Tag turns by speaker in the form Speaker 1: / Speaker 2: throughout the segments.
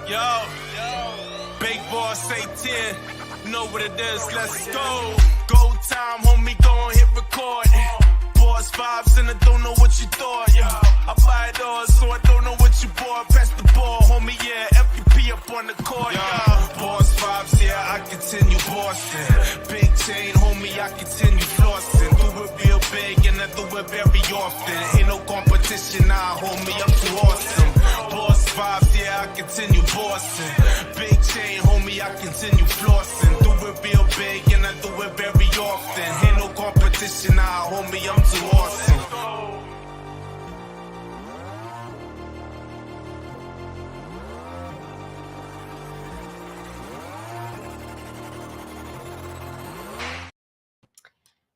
Speaker 1: Yo, Big Boss say 10. You know what it is, let's go. Go time, homie, gon' hit record. Boss vibes and I don't know what you thought. I buy it all, so I don't know what you bought. Pass the ball, homie, yeah, MVP up on the court. Boss vibes, yeah, I continue bossing. Big chain, homie, I continue flossing. Do it real big and I do it very often. Ain't no competition, nah, homie, I'm too awesome. Boss vibes, yeah, I continue bossing. Big chain, homie, I continue flossing. Do it real big and I do it very often. Ain't no competition, nah, homie, I'm too awesome.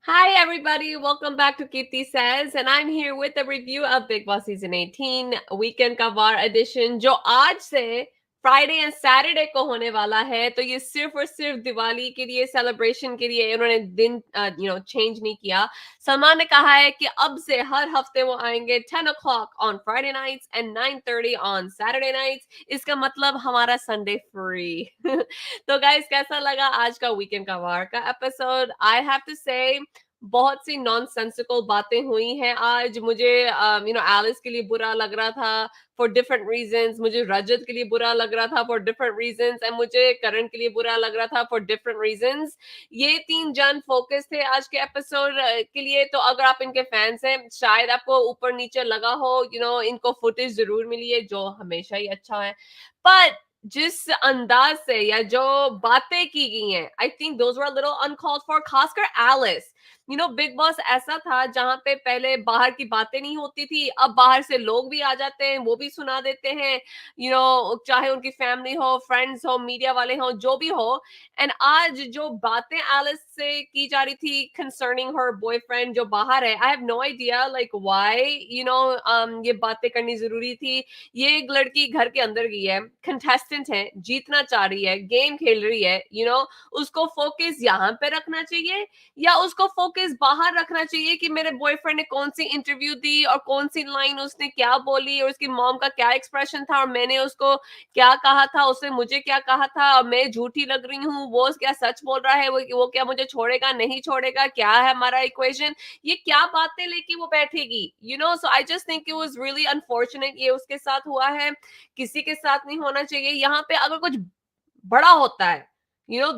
Speaker 2: Hi everybody, welcome back to Kirti Says and I'm here with a review of Big Boss Season 18 Weekend का वार edition जो आज से Friday and Saturday को होने वाला है। तो ये सिर्फ और सिर्फ दिवाली के लिए, सेलिब्रेशन के लिए उन्होंने दिन चेंज नहीं किया। सलमान ने कहा है कि अब से हर हफ्ते वो आएंगे 10 o'clock on Friday nights and 9:30 on Saturday nights. इसका मतलब हमारा संडे फ्री। तो गाइस, कैसा लगा आज का वीकेंड का वार का एपिसोड? आई हैव टू से बहुत सी नॉनसेंसिकल बातें हुई हैं आज। मुझे एलिस के लिए बुरा लग रहा था फॉर डिफरेंट रीजंस, मुझे रजत के लिए बुरा लग रहा था फॉर डिफरेंट रीजंस एंड मुझे करण के लिए बुरा लग रहा था फॉर डिफरेंट रीजंस। ये तीन जन फोकस थे आज के एपिसोड के लिए। तो अगर आप इनके फैंस हैं, शायद आपको ऊपर नीचे लगा हो, इनको फुटेज जरूर मिली है जो हमेशा ही अच्छा है, बट जिस अंदाज से या जो बातें की गई हैं, I think those were little uncalled for, खासकर एलिस। बिग बॉस ऐसा था जहां पे पहले बाहर की बातें नहीं होती थी, अब बाहर से लोग भी आ जाते हैं, वो भी सुना देते हैं, चाहे उनकी फैमिली हो, फ्रेंड्स हो, मीडिया वाले हो, जो भी हो। एंड आज जो बातें एलिस से की जा रही थी कंसर्निंग हर बॉयफ्रेंड जो बाहर है, I have no idea like why ये बातें करनी जरूरी थी। ये एक लड़की घर के अंदर गई है, कंटेस्टेंट है, जीतना चाह रही है, गेम खेल रही है, उसको फोकस यहाँ पे रखना चाहिए या उसको फोकस बाहर रखना चाहिए कि मेरे बॉयफ्रेंड ने कौन सी इंटरव्यू दी और कौन सी लाइन उसने क्या बोली और उसकी मॉम का क्या एक्सप्रेशन था और मैंने उसको क्या कहा था, उसने मुझे क्या कहा था और मैं झूठी लग रही हूँ, वो क्या सच बोल रहा है, वो क्या मुझे छोड़ेगा नहीं छोड़ेगा, क्या है हमारा इक्वेशन, ये क्या बातें लेके वो बैठेगी। So I just think it was really unfortunate ये उसके साथ हुआ है, किसी के साथ नहीं होना चाहिए। यहाँ पे अगर कुछ बड़ा होता है,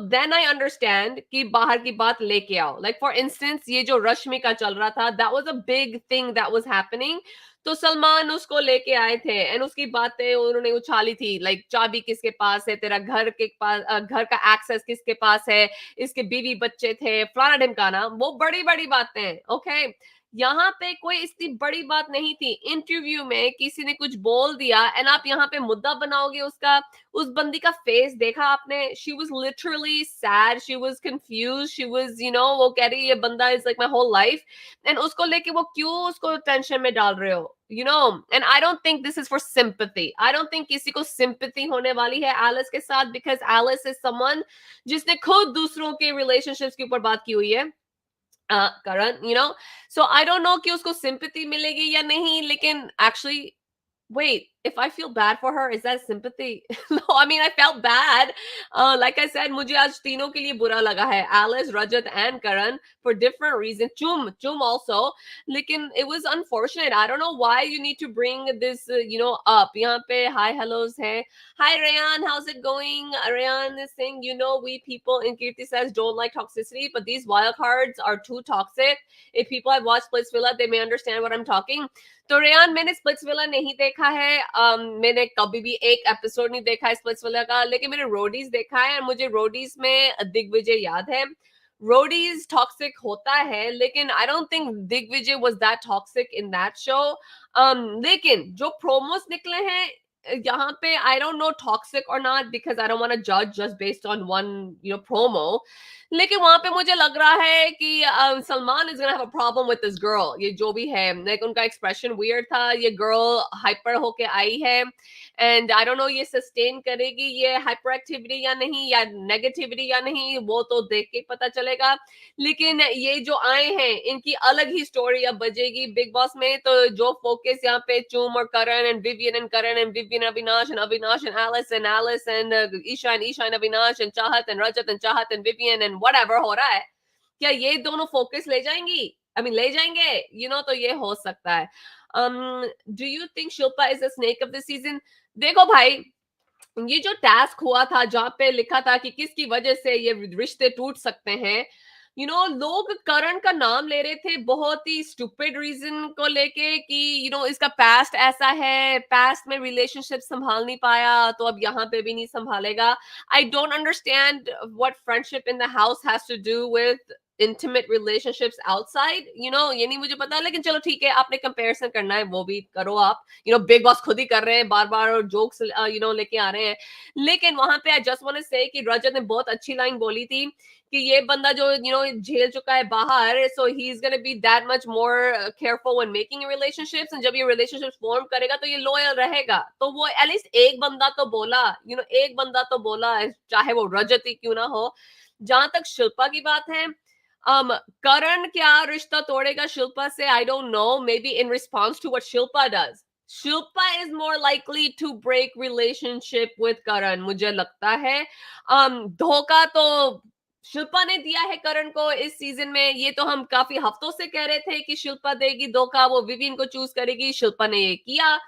Speaker 2: then I understand कि बाहर की बात लेके आओ। Like for instance, ये जो रश्मि का चल रहा था, that was a big thing that was happening. तो सलमान उसको लेके आए थे एंड उसकी बातें उन्होंने उछाली थी, लाइक चाबी किसके पास है, तेरा घर के पास, घर का एक्सेस किसके पास है, इसके बीवी बच्चे थे, फलाना ढिमकाना, वो बड़ी बड़ी बातें। ओके, यहाँ पे कोई इतनी बड़ी बात नहीं थी। इंटरव्यू में किसी ने कुछ बोल दिया एंड आप यहाँ पे मुद्दा बनाओगे उसका। उस बंदी का फेस देखा आपने? She was literally sad, she was confused, she was वो कह रही ये बंदा is like my whole life, and उसको लेके वो क्यों उसको टेंशन में डाल रहे हो? And I don't think this is for sympathy. I don't think किसी को सिंपैथी होने वाली है एलिस के साथ, बिकॉज एलिस इज समवन जिसने खुद दूसरों के रिलेशनशिप्स के ऊपर बात की हुई है, करण, so I don't know कि उसको sympathy मिलेगी या नहीं, लेकिन actually wait, if I feel bad for her, is that sympathy? No, I mean, I felt bad. Like I said, मुझे आज तीनों के लिए बुरा लगा है, Alice, Rajat and Karan, for different reasons. Chum also. लेकिन it was unfortunate. I don't know why you need to bring this, up. यहाँ पे hi, hellos है. Hi, Rayan, how's it going? Rayan is saying, we people in Kirti Says don't like toxicity, but these wildcards are too toxic. If people have watched Splitsvilla, they may understand what I'm talking. तो Ryan, मैंने Splitsvilla नहीं देखा है, मैंने कभी भी एक episode नहीं देखा है स्प्लिट्सविला का, लेकिन मैंने रोडीज देखा है और मुझे रोडीज में दिग्विजय याद है। रोडीज टॉक्सिक होता है, लेकिन I don't think Digvijay was that toxic in that show. लेकिन जो प्रोमोस निकले हैं यहाँ पे, आई डोंट नो टॉक्सिक और not, because I don't want to जज just based on one promo, लेकिन वहां पे मुझे लग रहा है कि Salman is gonna have a problem with this girl, ये जो भी है, लाइक उनका एक्सप्रेशन वियर्ड था, ये गर्ल हाइपर होके आई है एंड आई डोंट नो ये सस्टेन करेगी ये हाइपर एक्टिविटी या नहीं, या नेगेटिविटी या नहीं, वो तो देख के पता चलेगा। लेकिन ये जो आए हैं इनकी अलग ही स्टोरी अब बजेगी बिग बॉस में, तो जो फोकस यहाँ पे चूम और Karan and Vivian Avinash and Alice and Eisha and Avinash and Chahat and Rajat and Chahat and Vivian and whatever हो रहा है, क्या ये दोनों फोकस ले जाएंगी? आई मीन ले जाएंगे, तो ये हो सकता है। Do you think Shilpa is the snake of the season? देखो भाई, ये जो टास्क हुआ था जहां पे लिखा था कि किसकी वजह से ये रिश्ते टूट सकते हैं, लोग करण का नाम ले रहे थे बहुत ही स्टूपिड रीजन को लेके कि इसका पास्ट ऐसा है, पास्ट में रिलेशनशिप संभाल नहीं पाया तो अब यहाँ पे भी नहीं संभालेगा। I don't understand what friendship in the house has to do with intimate relationships outside, ये नहीं मुझे पता, लेकिन चलो ठीक है, आपने कंपैरिजन करना है वो भी करो आप, बिग बॉस खुद ही कर रहे हैं बार बार और जोक्स लेके आ रहे हैं। लेकिन वहां पे आई जस्ट वांट टू से कि रजत ने बहुत अच्छी लाइन बोली थी कि ये बंदा जो झेल चुका है बाहर, so he is gonna be that much more careful when making relationships, and जब ये रिलेशनशिप फॉर्म करेगा तो ये लॉयल रहेगा। तो वो एटलीस्ट एक बंदा तो बोला, एक बंदा तो बोला, चाहे वो रजत ही क्यों ना हो। जहां तक शिल्पा की बात है, करण क्या रिश्ता तोड़ेगा शिल्पा से? I don't know, maybe in response to what Shilpa does. Shilpa is more likely to break relationship with Karan, मुझे लगता है। धोखा तो शिल्पा ने दिया है करण को इस सीजन में, ये तो हम काफी हफ्तों से कह रहे थे कि शिल्पा देगी धोखा, वो विविन को चूज करेगी, शिल्पा ने ये किया।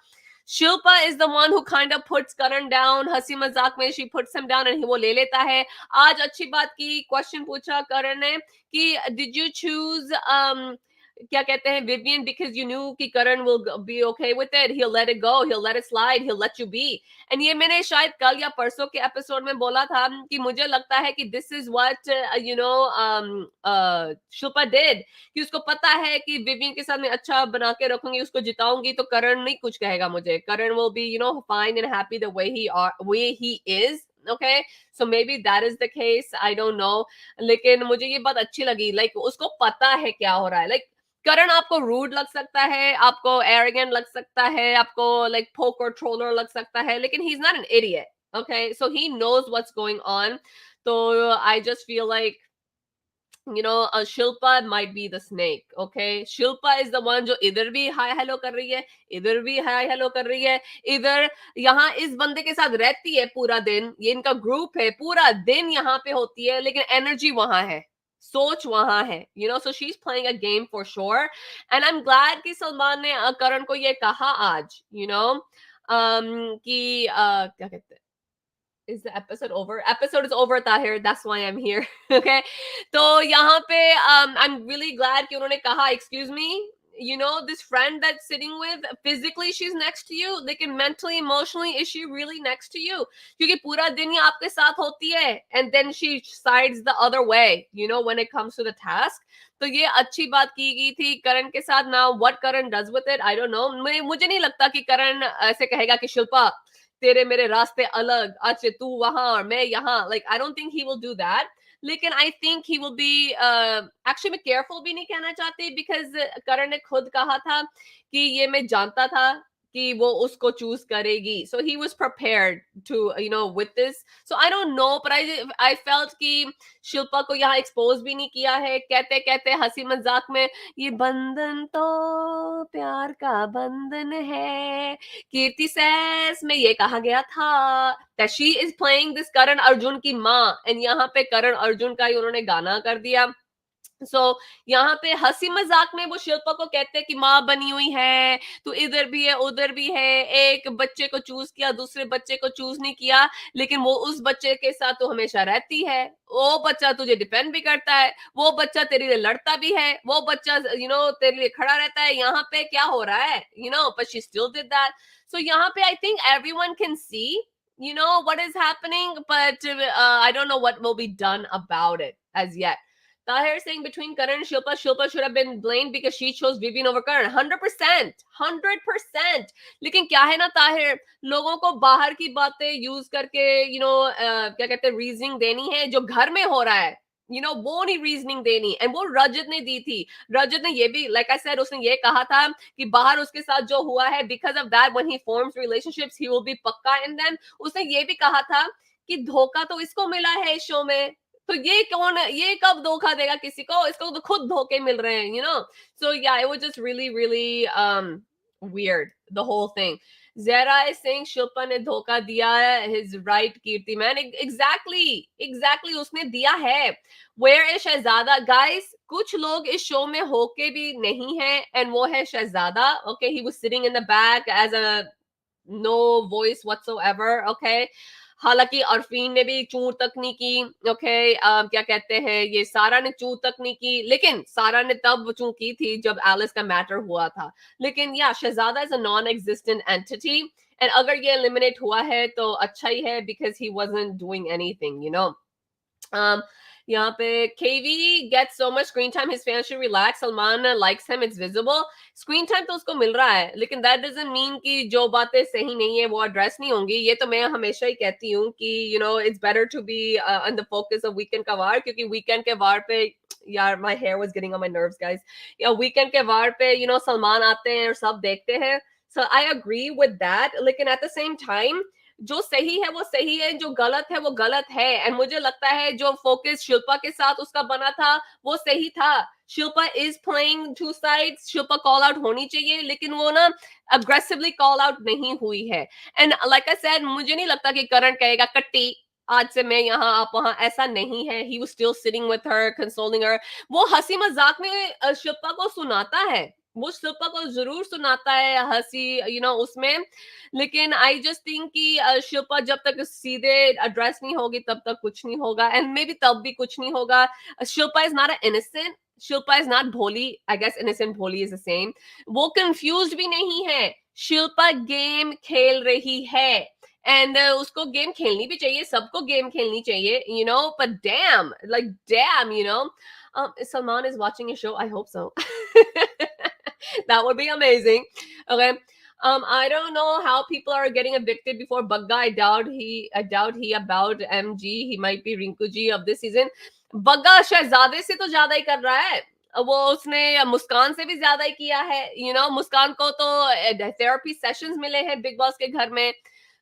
Speaker 2: Shilpa is the one who kind of puts Karan down, हंसी मजाक में she puts him down and वो ले लेता है। आज अच्छी बात की, क्वेश्चन पूछा करण ने कि डिड यू चूज क्या कहते हैं विवियन बिकॉज यू न्यू कि Karan will be okay with it, he'll let it go, he'll let it slide, he'll let you be। And ये मैंने शायद कल या परसों के एपिसोड में बोला था कि मुझे लगता है कि this is what Shilpa did, कि उसको पता है कि विवियन के साथ मैं अच्छा बना के रखूंगी, उसको जिताऊंगी तो करण नहीं कुछ कहेगा मुझे, Karan will be fine and happy the way he is. Okay, so maybe that is the case, I don't know. लेकिन मुझे ये बात अच्छी लगी, लाइक उसको पता है क्या हो रहा है। लाइक करण आपको रूड लग सकता है, आपको एरोगेंट लग सकता है, आपको लाइक पोक और ट्रोलर लग सकता है, लेकिन he is not an idiot. Okay, so he knows what's going on. तो I just feel like Shilpa might be the snake, okay? Shilpa is the one जो इधर भी हाय हेलो कर रही है, इधर भी हाय हेलो कर रही है, इधर यहाँ इस बंदे के साथ रहती है पूरा दिन, ये इनका ग्रुप है, पूरा दिन यहाँ पे होती है, लेकिन एनर्जी वहां है, सोच वहां है, so she's playing a game for sure। and I'm glad कि सलमान ने करण को ये कहा आज, कि क्या कहते हैं, is the episode over? Episode is over, Tahir. That's why I'm here. Okay. तो यहाँ पे I'm really glad कि उन्होंने कहा, excuse me, this friend that's sitting with, physically she's next to you, लेकिन mentally, emotionally, is she really next to you? क्योंकि पूरा दिन ही आपके साथ होती है, and then she sides the other way, when it comes to the task। तो ये अच्छी बात की गई थी करण के साथ। Now what Karan does with it, I don't know। मुझे नहीं लगता कि करण ऐसे कहेगा कि शिल्पा तेरे मेरे रास्ते अलग, आज तू वहां और मैं यहाँ, like I don't think he will do that. लेकिन I think he will be actually, मैं केयरफुल भी नहीं कहना चाहती, बिकॉज करण ने खुद कहा था कि ये मैं जानता था कि वो उसको चूज करेगी, so he was prepared to with this. So I don't know, पर आई फेल्ट कि शिल्पा को यहाँ एक्सपोज भी नहीं किया है, कहते कहते हंसी मजाक में ये बंधन तो प्यार का बंधन है, कीर्ति सेस में ये कहा गया था that she is playing this Karan Arjun की माँ, एंड यहाँ पे करण अर्जुन का ही उन्होंने गाना कर दिया। सो यहाँ पे हंसी मजाक में वो शिल्पा को कहते हैं कि माँ बनी हुई है, तो इधर भी है उधर भी है, एक बच्चे को चूज किया दूसरे बच्चे को चूज नहीं किया, लेकिन वो उस बच्चे के साथ तो हमेशा रहती है, वो बच्चा तुझे डिपेंड भी करता है, वो बच्चा तेरे लिए लड़ता भी है, वो बच्चा तेरे लिए खड़ा रहता है। यहाँ पे क्या हो रहा है, but she still did that। So यहाँ पे I think everyone can see what is happening, but I don't know what will be done about it as yet। Tahir saying between Karan and Shilpa should have been blamed because she chose Vivian over Karan। 100%, 100%। लेकिन क्या है ना ताहिर, लोगों को बाहर की बातें use करके क्या कहते हैं रीजनिंग देनी है, जो घर में हो रहा है वो नहीं रीजनिंग देनी, एंड वो रजत ने दी थी। रजत ने ये भी, लाइक आई सेड, उसने ये कहा था कि बाहर उसके साथ जो हुआ है, because of that when he forms relationships he will B पक्का इन देम। उसने ये भी कहा था कि धोखा तो इसको मिला है इस शो में, तो ये कब धोखा देगा किसी को, इसको तो खुद धोखे मिल रहे हैं, सो या it was just really really weird, the whole thing. Zara is saying Shilpa ने धोखा दिया है, his right, कीर्ति मैन, exactly उसने दिया है। Where is Shahzada? Guys, कुछ लोग इस शो में होके भी नहीं है, and वो है शहजादा। Okay, he was sitting in the back as a no voice whatsoever, okay? हालांकि अरफीन ने भी चूं तक नहीं की, ओके, क्या कहते हैं, ये सारा ने चूं तक नहीं की, लेकिन सारा ने तब चूं की थी जब एलिस का मैटर हुआ था। लेकिन या शहजादा is a non existent entity, and अगर ये एलिमिनेट हुआ है तो अच्छा ही है, because he wasn't doing anything. यहाँ पे KV gets so much screen time, his fans should relax, Salman likes him, it's visible. Screen time तो उसको मिल रहा है, लेकिन दैट डजंट मीन कि जो बातें सही नहीं है वो एड्रेस नहीं होंगी। ये तो मैं हमेशा ही कहती हूँ कि it's better to be on the focus of weekend का वार, क्योंकि वीकेंड के वार पे, यार my hair was getting on my nerves guys, या वीकेंड के वार पे सलमान आते हैं और सब देखते हैं, सो आई एग्री विद दैट, लेकिन एट द सेम टाइम जो सही है वो सही है, जो गलत है वो गलत है। एंड मुझे लगता है जो फोकस शिल्पा के साथ उसका बना था वो सही था। Shilpa is playing two sides, Shilpa call out होनी चाहिए, लेकिन वो ना अग्रेसिवली कॉल आउट नहीं हुई है। एंड लाइक आई सेड, मुझे नहीं लगता कि करण कहेगा कट्टी आज से मैं यहाँ आप वहां, ऐसा नहीं है। He was still sitting with her, consoling her. वो हंसी मजाक में शिल्पा को सुनाता है, वो शिल्पा को जरूर सुनाता है हंसी उसमें, लेकिन आई जस्ट थिंक कि शिल्पा जब तक सीधे एड्रेस नहीं होगी तब तक कुछ नहीं होगा, एंड मे बी तब भी कुछ नहीं होगा। Shilpa is not a innocent, Shilpa is not भोली, आई गेस इनोसेंट भोली इज द सेम। वो कंफ्यूज भी नहीं है, शिल्पा गेम खेल रही है, एंड उसको गेम खेलनी भी चाहिए, सबको गेम खेलनी चाहिए, but damn, like damn, Salman is watching a show, I hope so. That would be amazing. Okay. I don't know how people are getting evicted before Bagga. I doubt he about MG. He might be Rinku Ji of this season. Bagga शहजादे से तो ज्यादा ही कर रहा है, वो उसने मुस्कान से भी ज्यादा ही किया है। मुस्कान को तो थेरेपी सेशंस मिले हैं बिग बॉस के घर में।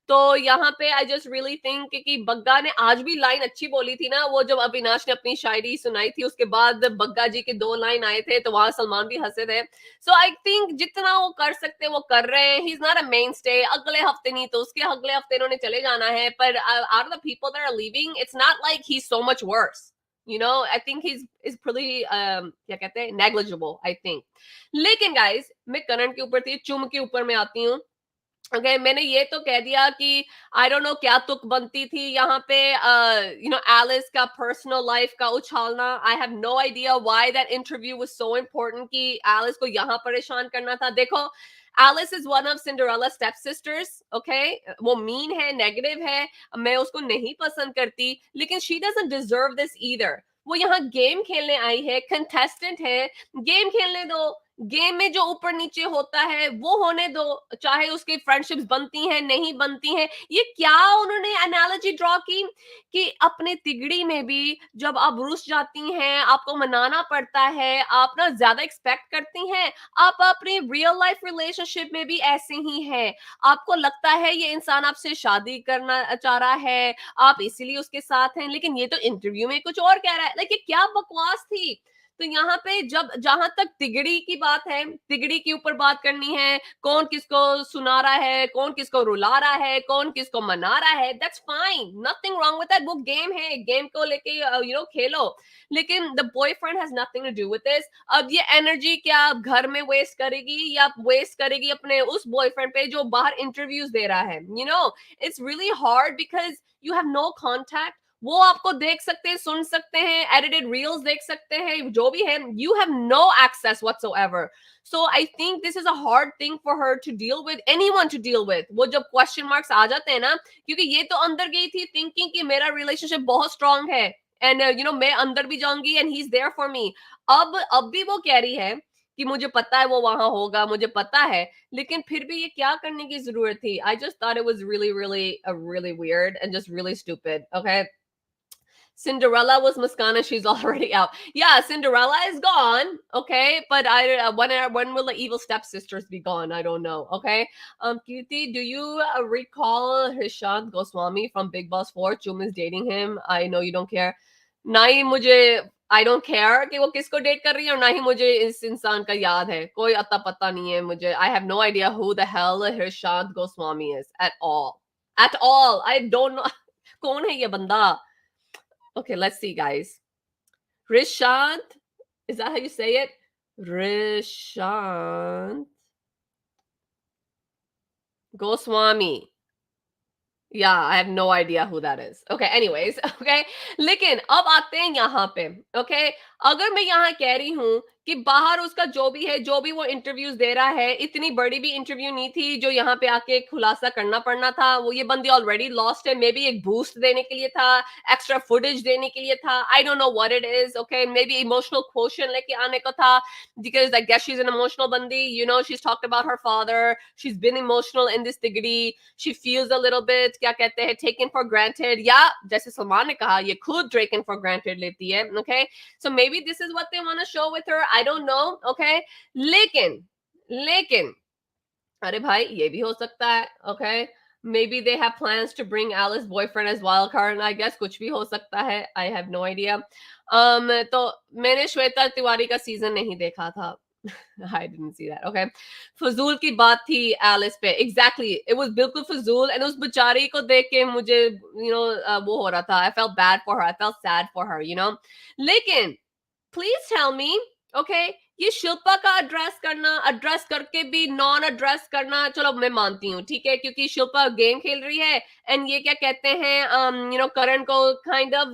Speaker 2: तो यहाँ पे आई जस्ट रियली थिंक कि बग्गा ने आज भी लाइन अच्छी बोली थी ना, वो जब अविनाश ने अपनी शायरी सुनाई थी उसके बाद बग्गा जी के 2 लाइन आए थे, तो वहां सलमान भी हंसे थे। सो आई थिंक जितना वो कर सकते वो कर रहे हैं। ही is not a main stay, अगले हफ्ते नहीं तो उसके अगले हफ्ते इन्होंने चले जाना है, पर out of the people that are leaving, it's not like he is so much worse. I think he's pretty क्या कहते हैं, negligible, I think. लेकिन guys, मैं करण के ऊपर थी, चुम के ऊपर मैं आती हूँ। Okay, मैंने ये तो कह दिया कि आई डोंट नो क्या तुक बनती थी यहाँ पे, एलिस का पर्सनल लाइफ का उछालना। I have no idea why that interview was so important कि एलिस को यहाँ परेशान करना था। देखो, Alice is one of Cinderella step sisters, okay, वो मीन है, नेगेटिव है, मैं उसको नहीं पसंद करती, लेकिन she doesn't deserve this either. वो यहाँ गेम खेलने आई है, कंटेस्टेंट है, गेम खेलने दो। गेम में जो ऊपर नीचे होता है वो होने दो, चाहे उसकी फ्रेंडशिप्स बनती हैं नहीं बनती हैं। ये क्या उन्होंने एनालॉजी ड्रॉ की कि अपने तिगड़ी में भी जब आप रुस जाती हैं, आपको मनाना पड़ता है, आप ना ज्यादा एक्सपेक्ट करती हैं, आप अपनी रियल लाइफ रिलेशनशिप में भी ऐसे ही हैं। आपको लगता है ये इंसान आपसे शादी करना चाह रहा है, आप इसीलिए उसके साथ हैं, लेकिन ये तो इंटरव्यू में कुछ और कह रहा है। ये क्या बकवास थी। तो यहाँ पे जब जहां तक तिगड़ी की बात है, तिगड़ी के ऊपर बात करनी है, कौन किसको सुना रहा है, कौन किसको रुला रहा है, कौन किसको मना रहा है, that's fine, nothing wrong with that. वो गेम है, गेम को लेके खेलो, लेकिन the boyfriend has nothing to do with this. अब ये एनर्जी क्या आप घर में वेस्ट करेगी या वेस्ट करेगी अपने उस बॉयफ्रेंड पे जो बाहर इंटरव्यूज दे रहा है। It's really hard because you have no contact. वो आपको देख सकते हैं, सुन सकते हैं, एडिटेड रील्स देख सकते हैं, जो भी है, you have no access whatsoever. So I think this is a hard thing for her to deal with, anyone to deal with. वो जब क्वेश्चन मार्क्स आ जाते हैं ना, क्योंकि ये तो अंदर गई थी थिंकिंग कि मेरा रिलेशनशिप बहुत स्ट्रांग है, एंड मैं अंदर भी जाऊंगी and he is there for me. अब भी वो कह रही है कि मुझे पता है वो वहां होगा, मुझे पता है, लेकिन फिर भी ये क्या करने की जरूरत थी। I just thought it was really really really weird and just really stupid. Okay, Cinderella was Muskana. She's already out. Yeah, Cinderella is gone. Okay, but when will the evil stepsisters be gone? I don't know. Okay, Kirti, do you recall Hishant Goswami from Big Boss 4? Chum is dating him. I know you don't care. ना ही मुझे I don't care कि वो किसको date कर रही है और ना ही मुझे इस इंसान का याद है कोई अता पता नहीं है मुझे I have no idea who the hell Hirshad Goswami is at all I don't know कौन है ये बंदा okay let's see guys Rishant is that how you say it Rishant Goswami Yeah, I have no idea who that is. Okay, anyways, okay. लेकिन अब आते हैं यहाँ पे, okay? अगर मैं यहाँ कह रही हूँ कि बाहर उसका जो भी वो इंटरव्यूज दे रहा है, इतनी बड़ी भी इंटरव्यू नहीं थी जो यहाँ पे आके खुलासा करना पड़ना था. वो ये बंदी ऑलरेडी लॉस्ट है. मे बी एक बूस्ट देने के लिए था, एक्स्ट्रा फुटेज देने के लिए था. I don't know what it is, okay? Maybe emotional quotient लेके आने को था because I guess she's an emotional bandi. You know, she's talked about her father. She's been emotional in this degree. She feels a little bit क्या कहते हैं taken for granted या जैसे सलमान ने कहा ये खुद taken for granted लेती है okay so maybe this is what they want to show with her I don't know okay लेकिन अरे भाई ये भी हो सकता है okay maybe they have plans to bring Alice's boyfriend as wild card I guess कुछ भी हो सकता है I have no idea तो मैंने श्वेता तिवारी का सीजन नहीं देखा था I didn't see that. Okay. फजूल की बात थी एलिस पे. Exactly. It was बिल्कुल फजूल and उस बेचारी को देख के मुझे वो हो रहा था. I felt bad for her. I felt sad for her, लेकिन please tell me, okay, ये शिल्पा का एड्रेस करके भी नॉन एड्रेस करना चलो मैं मानती हूँ ठीक है क्योंकि शिल्पा गेम खेल रही है एंड ये क्या कहते हैं करण को काइंड ऑफ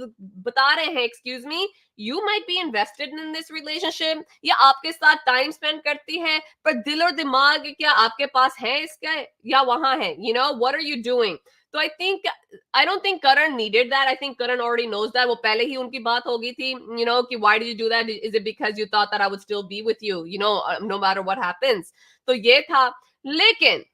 Speaker 2: बता रहे हैं excuse me you might be invested in this relationship या आपके साथ टाइम स्पेंड करती है पर दिल और दिमाग क्या आपके पास है इसका या वहां है what are you doing तो I don't think Karan needed that. I think Karan already knows that. वो पहले ही उनकी बात हो गई थी, कि why did you do that? Is it because you thought that I would still be with you, no matter what happens? तो ये था, लेकिन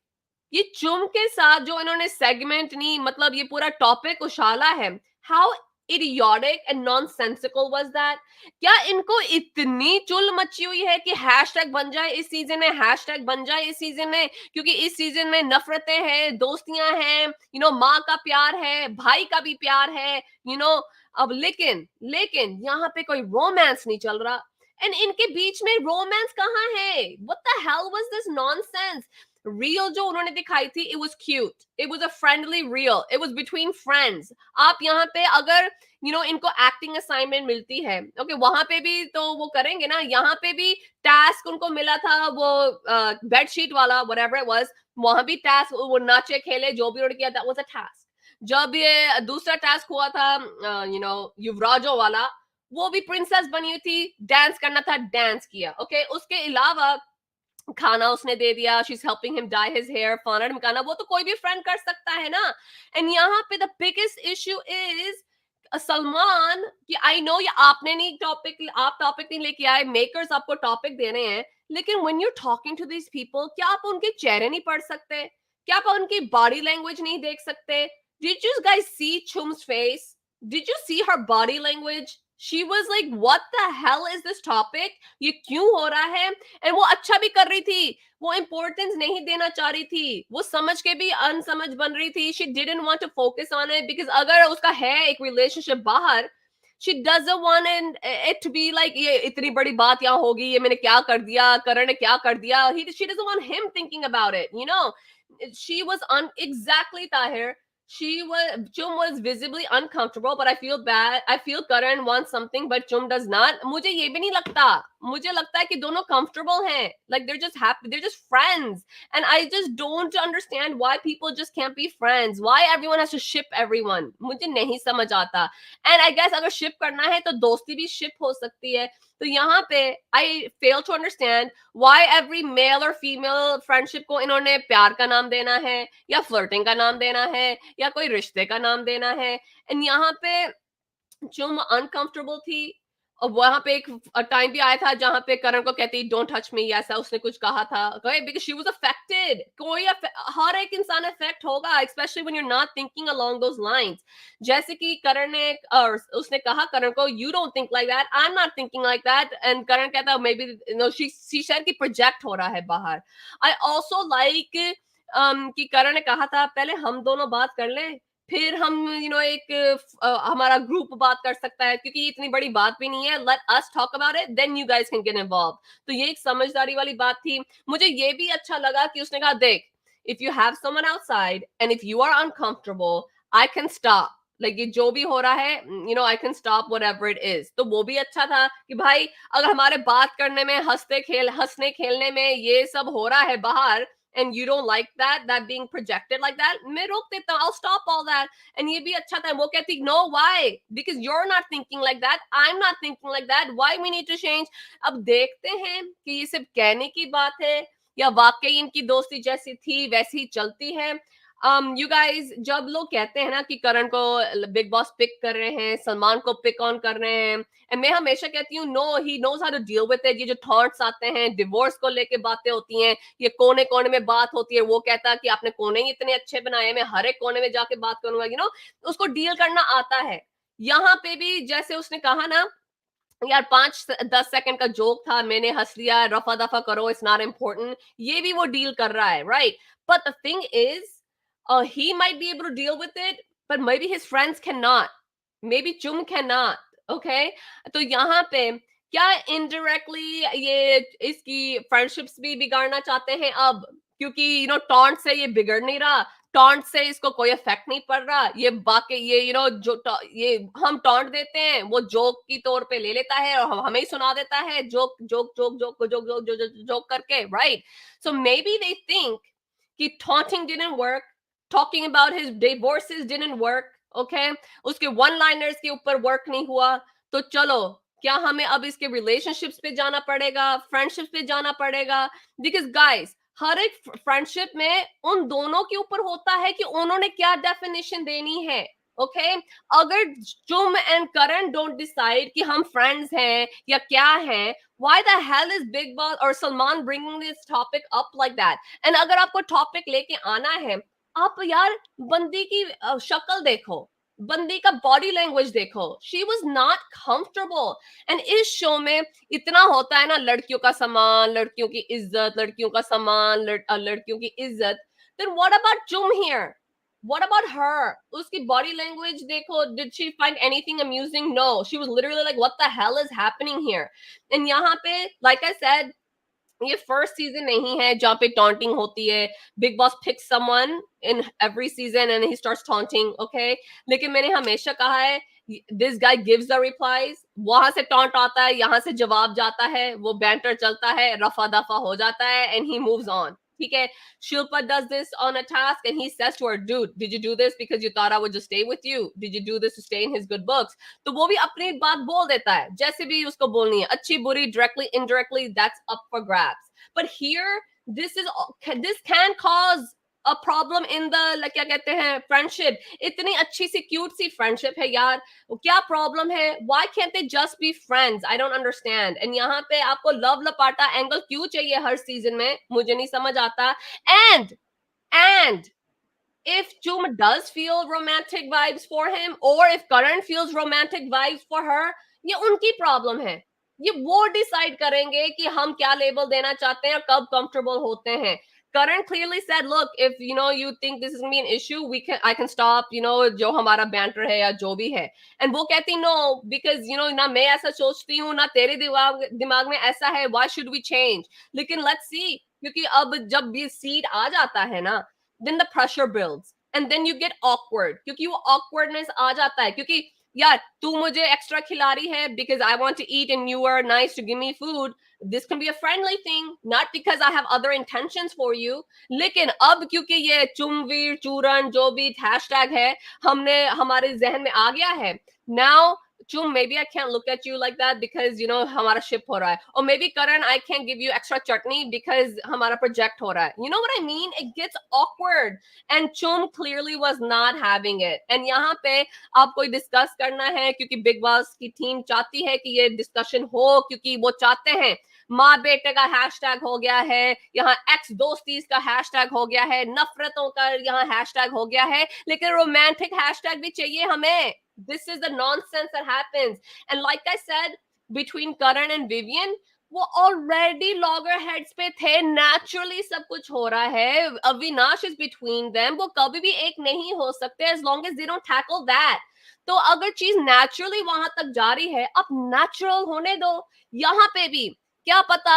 Speaker 2: ये चुम के साथ जो इन्होंने सेगमेंट नहीं मतलब ये पूरा टॉपिक उछाला है, how idiotic and nonsensical was that? क्या इनको इतनी चुल मची हुई है कि हैशटैग बन जाए इस सीजन में, हैशटैग बन जाए इस सीजन में, क्योंकि इस सीजन में नफरतें हैं, दोस्तियां हैं, माँ का प्यार है, भाई का भी प्यार है, अब लेकिन यहाँ पे कोई रोमांस नहीं चल रहा एंड इनके बीच में रोमांस कहाँ है? What the hell was this nonsense? Real जो उन्होंने दिखाई थी, it was cute, it was a friendly reel, it was between friends. आप यहाँ पे अगर इनको एक्टिंग असाइनमेंट मिलती है, ओके वहां पे भी तो वो करेंगे ना, यहाँ पे भी टास्क उनको मिला था वो बेडशीट वाला whatever it was, वहां भी टास्क वो नाचे खेले जो भी उन्होंने किया that was a task. जब ये दूसरा टास्क हुआ था युवराजो वाला, वो भी प्रिंसेस बनी हुई थी, डांस करना था, डांस किया, ओके उसके अलावा खाना उसने दे दिया, she's helping him dye his hair, फलाना ढिमकाना, वो तो कोई भी फ्रेंड कर सकता है ना. एंड यहाँ पे the biggest issue is Salman कि आई नो ये आपने नहीं आप टॉपिक नहीं लेके आए, मेकर्स आपको टॉपिक दे रहे हैं, लेकिन when you're talking to these people क्या आप उनके चेहरे नहीं पढ़ सकते? क्या आप उनकी बॉडी लैंग्वेज नहीं देख सकते? Did you guys see Chum's face? Did you see her body language? She was like, what the hell is this topic? ये क्यों हो रहा है? And वो अच्छा भी कर रही थी, वो importance नहीं देना चाह रही थी, वो समझ के भी अनसमझ बन रही थी. She didn't want to focus on it because अगर उसका है एक relationship बाहर, she doesn't want it to be like ये इतनी बड़ी बात यहाँ होगी, ये मैंने क्या कर दिया, करण ने क्या कर दिया. She doesn't want him thinking about it, She was exactly Tahir. Chum was visibly uncomfortable, but I feel bad. I feel Karan wants something, but Chum does not. मुझे ये भी नहीं लगता. मुझे लगता है कि दोनों comfortable हैं. Like they're just happy. They're just friends. And I just don't understand why people just can't be friends. Why everyone has to ship everyone. मुझे नहीं समझ आता. And I guess अगर ship करना है तो दोस्ती भी ship हो सकती है. तो यहाँ पे I fail to understand why every male or female friendship को इन्होंने प्यार का नाम देना है या flirting का नाम देना है या कोई रिश्ते का नाम देना है. And यहाँ पे चुम uncomfortable थी. और वहां पे एक टाइम भी आया था जहां पे करण को कहती डोंट टच मी, ऐसा उसने कुछ कहा था, बिकॉज शी वाज अफेक्टेड। हर एक इंसान अफेक्ट होगा, specially when you are not thinking along those lines. जैसे कि करण ने और उसने कहा करण को, you don't think like that, I am not thinking like that, and Karan कहता maybe no, she said कि प्रोजेक्ट हो रहा है बाहर। आई आल्सो लाइक कि करण ने कहा था पहले हम दोनों बात कर लें, फिर हम एक हमारा ग्रुप बात कर सकता है, क्योंकि इतनी बड़ी बात भी नहीं है, let us talk about it, then you guys can get involve. तो ये एक समझदारी वाली बात थी। मुझे ये भी अच्छा लगा कि उसने कहा देख, if you have someone outside and if you are uncomfortable, I can stop, like ये जो भी हो रहा है, I can stop whatever it is. तो वो भी अच्छा था कि भाई अगर हमारे बात करने में, हंसने खेलने में ये सब हो रहा है बाहर, and you don't like that being projected like that, मैं रोक देता हूँ, I'll stop all that। and ये भी अच्छा था। वो कहती no, why, because you're not thinking like that, I'm not thinking like that, why we need to change। अब देखते हैं कि ये सिर्फ कहने की बात है या वाकई इनकी दोस्ती जैसी थी वैसी ही चलती है। यू गाइज, जब लोग कहते हैं ना कि करण को बिग बॉस पिक कर रहे हैं, सलमान को पिक ऑन कर रहे हैं, एंड मैं हमेशा कहती हूँ no, he knows how to deal with it. ये जो थॉट्स आते हैं, डिवोर्स को लेके बातें होती हैं, ये कोने कोने में बात होती है, वो कहता है कि आपने कोने ही इतने अच्छे बनाए, मैं हर एक कोने में जाके बात करूंगा, उसको डील करना आता है। यहाँ पे भी जैसे उसने कहा ना यार 5-10 सेकंड का जोक था, मैंने हंस लिया, रफा दफा करो, इट्स नॉट इम्पोर्टेंट, ये भी वो डील कर रहा है, right. But the thing is, he might be able to deal with it, but maybe his friends cannot, maybe Chum cannot, okay। तो यहाँ पे क्या इनडायरेक्टली ये इसकी फ्रेंडशिप्स भी बिगाड़ना चाहते हैं अब, क्योंकि टॉन्ट से ये बिगड़ नहीं रहा, टॉन्ट से इसको कोई इफेक्ट नहीं पड़ रहा, ये बाकी ये जो ये हम टॉन्ट देते हैं वो जोक की तौर पे ले लेता है और हमें ही सुना देता है joke joke joke joke joke joke joke joke करके, right. So maybe they think कि taunting didn't work, talking about his divorces didn't work, okay, उसके वन लाइनर्स के ऊपर वर्क नहीं हुआ, तो चलो क्या हमें अब इसके रिलेशनशिप्स पे जाना पड़ेगा, फ्रेंडशिप पे जाना पड़ेगा। बिकॉज गाइस, हर एक फ्रेंडशिप में उन दोनों के ऊपर होता है कि उन्होंने क्या डेफिनेशन देनी है, ओके। अगर जुम एंड करण डोंट डिसाइड कि हम फ्रेंड्स हैं या क्या हैं, why the hell is Big Boss or Salman bringing this topic up like that? And अगर आपको टॉपिक लेके आना है, आप यार बंदी की शक्ल देखो, बंदी का बॉडी लैंग्वेज देखो, she was not comfortable. And इस शो में इतना होता है ना, लड़कियों का सम्मान, लड़कियों की इज्जत, लड़कियों का सम्मान, लड़कियों की इज्जत। Then what about Chum here? What about her? उसकी body language देखो, did she find anything amusing? No, she was literally like, what the hell is happening here? And यहाँ पे, like I said, ये फर्स्ट सीजन नहीं है जहाँ पे taunting होती है। Bigg Boss picks someone in every season and he starts taunting, okay. लेकिन मैंने हमेशा कहा है, this guy gives the replies, वहां से टॉन्ट आता है, यहाँ से जवाब जाता है, वो बैंटर चलता है, रफा दफा हो जाता है, एंड ही मूव्स ऑन, ठीक है। Shilpa does this on a task and he says to her, dude, did you do this because you thought I would just stay with you? Did you do this to stay in his good books? तो वो भी अपनी बात बोल देता है, जैसे भी उसको बोलनी है, अच्छी बुरी, directly indirectly, that's up for grabs। But here, this can cause a problem in the, like क्या कहते हैं, friendship। इतनी अच्छी सी क्यूट सी फ्रेंडशिप है यार, क्या प्रॉब्लम है? why can't they just be friends? I don't understand। and यहाँ पे आपको लव लपाटा एंगल क्यों चाहिए हर सीजन में, मुझे नहीं समझ आता। and if Jum does feel romantic vibes for him, or if Karan feels romantic vibes for her, ये उनकी प्रॉब्लम है, ये वो डिसाइड करेंगे कि हम क्या लेबल देना चाहते हैं और कब कंफर्टेबल होते हैं। Karan clearly said, look, if you think this is going to be an issue, I can stop, जो हमारा banter है या जो भी है। and वो कहती no, because ना मैं ऐसा सोचती हूँ, ना तेरे दिमाग में ऐसा है, why should we change? लेकिन let's see, क्योंकि अब जब ये सीट आ जाता है ना, then the pressure builds and then you get awkward, क्योंकि वो awkwardness आ जाता है, क्योंकि यार तू मुझे एक्स्ट्रा खिला रही है because I want to eat and you are nice to give me food, this can be a friendly thing, not because I have other intentions for you। लेकिन अब क्योंकि ये चुमवीर चूरन जो भी हैशटैग है हमने हमारे जहन में आ गया है, now Chum, maybe I can't look at you like that because you know हमारा ship हो रहा है, or maybe Karan, I can't give you extra chutney because हमारा project हो रहा है. You know what I mean? It gets awkward, and Chum clearly was not having it. And यहाँ पे आपको discuss करना है क्योंकि Big Boss की team चाहती है कि ये discussion हो, क्योंकि वो चाहते हैं माँ बेटे का हैशटैग हो गया है, यहाँ एक्स दोस्ती का हैशटैग हो गया है, नफरतों का यहाँ हैशटैग हो गया है, लेकिन रोमांटिक हैशटैग भी चाहिए हमें. This is the nonsense that happens. And like I said, between Karan and Vivian, वो already loggerheads पे थे, naturally सब कुछ हो रहा है. Avinash is between them, वो कभी भी एक नहीं हो सकते as long as they don't tackle that. तो अगर चीज naturally वहां तक जा रही है, अब natural होने दो. यहाँ पे भी क्या पता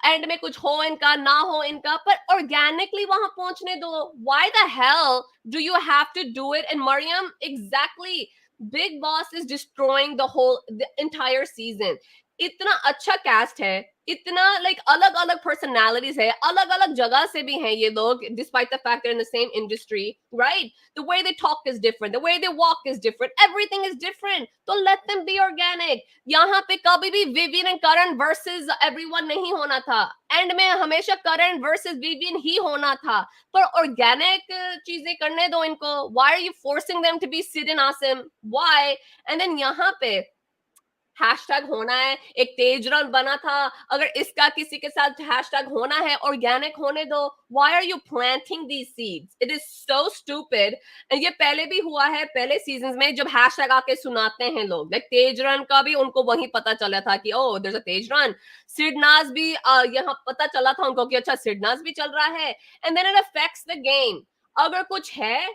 Speaker 2: एंड में कुछ हो इनका, ना हो इनका, पर ऑर्गेनिकली वहां पहुंचने दो. Why the hell do you have to do it? And Mariam, exactly, Big Boss is destroying the entire season. इतना अच्छा कैस्ट है, इतना like अलग अलग personalities है, अलग अलग जगह से भी हैं ये लोग, despite the fact they're in the same industry, right? The way they talk is different, the way they walk is different, everything is different. So let them be organic. यहाँ पे कभी भी Vivian and Karan versus everyone नहीं होना था, and में हमेशा Karan versus Vivian ही होना था. पर organic चीजें करने दो इनको. Why are you forcing them to be Sid and Asim? Why? And then यहाँ पे हैशटैग होना है, एक तेज रन बना था, अगर इसका किसी के साथ हैशटैग होना है, ऑर्गेनिक होने दो. Why are you planting these seeds? It is so stupid. And ये पहले भी हुआ है, पहले सीजन्स में जब हैशटैग आके सुनाते हैं लोग, लाइक तेज रन का भी उनको वही पता चला था कि oh there is a TejRan. SidNaaz भी यहाँ पता चला था उनको कि अच्छा सिडनाज भी चल रहा है. And then it affects the game. अगर कुछ है